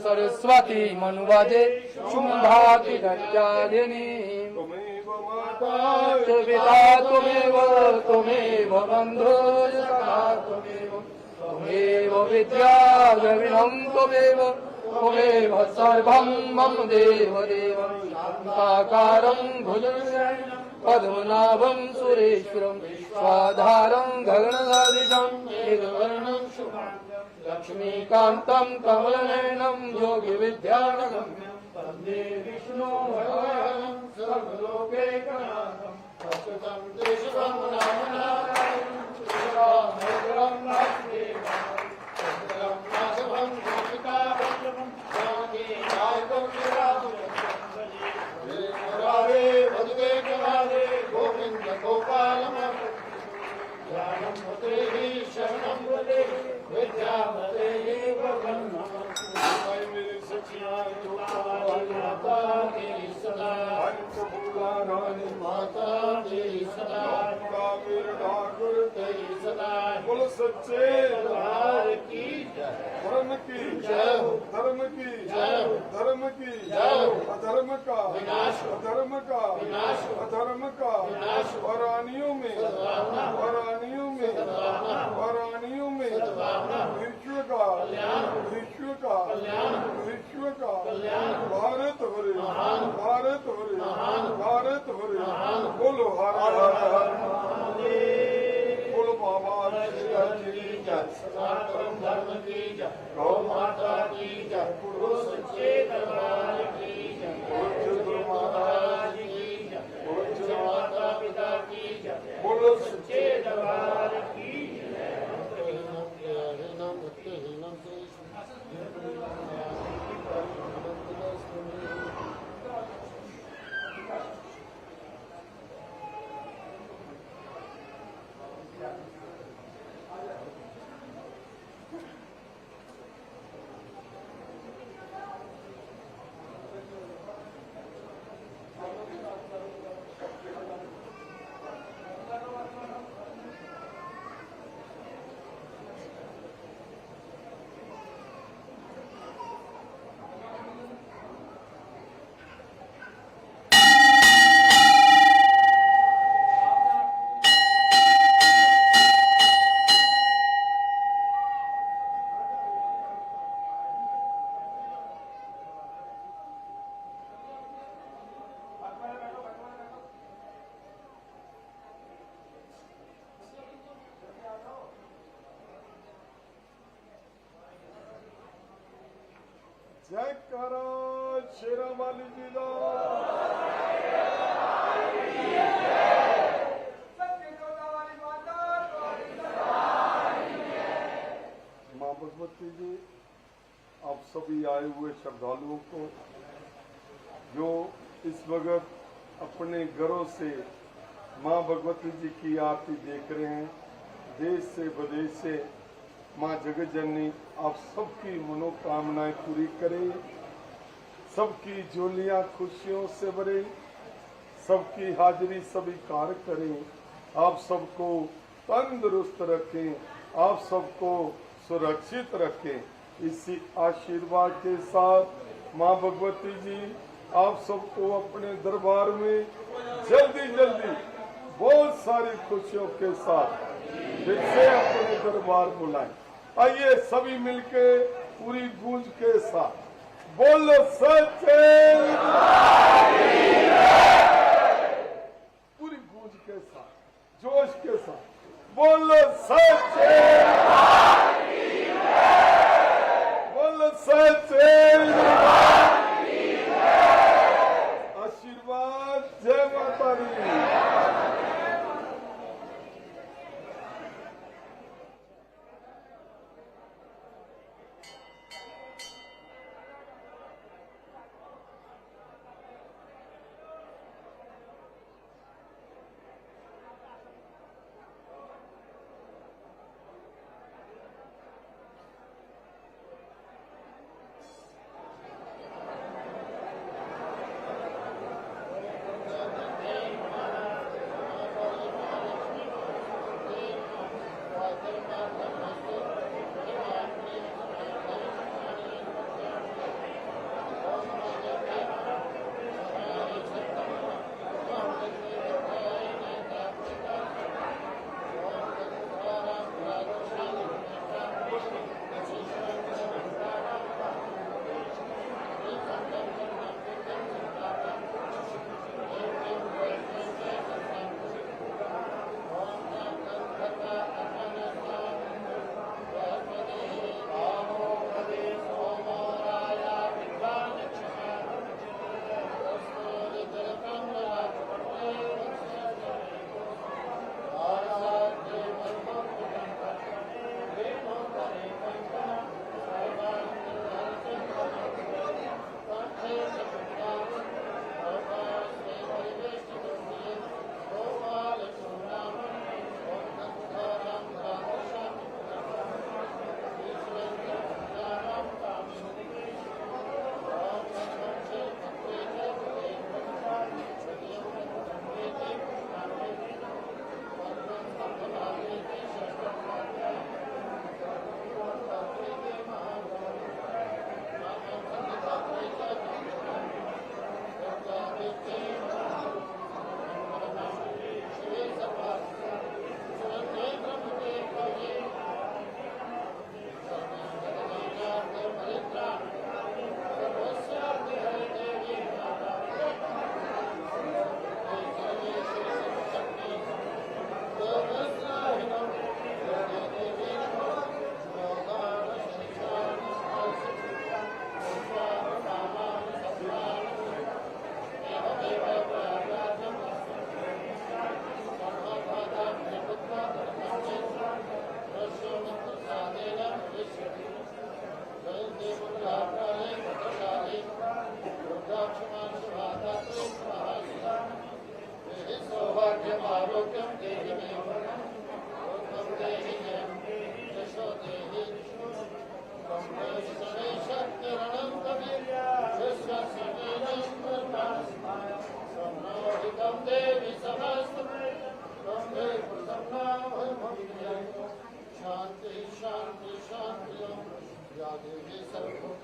सरस्वती मनुवादे शुंभाति दत्यादिनी पिता त्वमेव त्वमेव बन्धुर्सखा त्वमेव विद्या द्रविणं त्वमेव त्वमेव सर्वं मम देवदेव शान्ताकारं भुजगशयनं पद्मनाभं सुरेश्वरं स्वाधारं गगनसदृशं मेघवर्णं शुभांगं लक्ष्मीकान्तं कमलनयनं योगिविद्यानगम्यं वन्दे विष्णु भगवान् सर्वलोकैकनाथं प्रस्तुतं देशं नामनारायणं श्रीरामचन्द्रं नाथदेवं चन्द्रं नाथं गोपिकावल्लभं जानकी नायकं बोलो सच्चे दरबार की जय। धर्म की जय हो। धर्म की जय हो। धर्म की जय हो। अधर्म का विनाश हो। अधर्म का विनाश हो। अधर्म का विनाश हो। वरानियों में सद्भावना हो। वरानियों में सद्भावना हो। वरानियों में सद्भावना हो। विश्व का कल्याण हो। विश्व का कल्याण हो। विश्व का कल्याण हो। भारत भरे महान। भारत भरे महान। भारत भरे महान। बोलो हर हर हर महादेव। बोलो बाबा ईश्वर की जय। सनातन धर्म की जय। गौ माता की जय। बोलो सच्चे दरबार की जय। बोलो महाराज की जय। बोलो माता पिता की जय। बोलो सच्चे दरबार की जय। जय करा शेरा वाली जी दा माँ भगवती जी, आप सभी आए हुए श्रद्धालुओं को जो इस वक्त अपने घरों से माँ भगवती जी की आरती देख रहे हैं, देश से विदेश से, माँ जगत जननी आप सबकी मनोकामनाएं पूरी करे, सबकी झोलियां खुशियों से भरे, सबकी हाजिरी स्वीकार करें, आप सबको तंदुरुस्त रखें, आप सबको सुरक्षित रखें। इसी आशीर्वाद के साथ माँ भगवती जी आप सबको अपने दरबार में जल्दी जल्दी बहुत सारी खुशियों के साथ फिर से अपने दरबार बुलाएं। आइए सभी मिलके पूरी गूंज के साथ बोलो सच्चे, पूरी गूंज के साथ जोश के साथ बोलो सच्चे, बोलो सच्चे। आशीर्वाद। जय माता दी।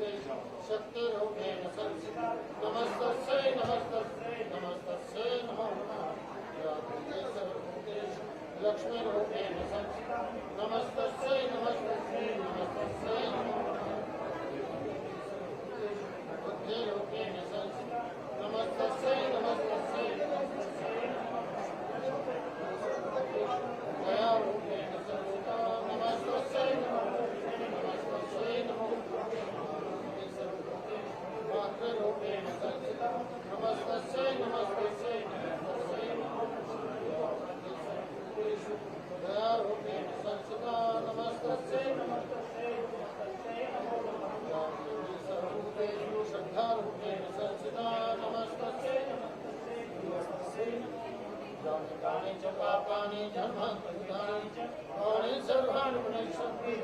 सर्वभूतेषु शक्तिरूपेण संस्थिता नमस्तस्यै नमस्तस्यै नमस्तस्यै नमो नमः या देवी सर्वभूतेषु लक्ष्मीरूपेण संस्थिता नमस्तस्यै नमस्तस्यै नमस्तस्यै नमो नमः बुद्धिरूपेण संस्थिता नमस्तस्यै नमस्तस्यै नमस्तस्यै दयारूपेण संस्थिता नमस्तस्यै नमस्तस्यै नमो मातृरूपेण संस्थिता नमस्तस्यै नमस्तस्यै नमस्तस्यै दयारूपेण संस्थिता नमस्तस्यै नमस्तस्यै नमस्तस्यै नमो नमः सर्वभूतेषु श्रद्धारूपेण संस्थिता नमस्तस्यै नमस्तस्यै नमस्तस्यै जानितानि च पापानि जन्मान्तरितानि च तानि सर्वाणि प्रणश्यन्ति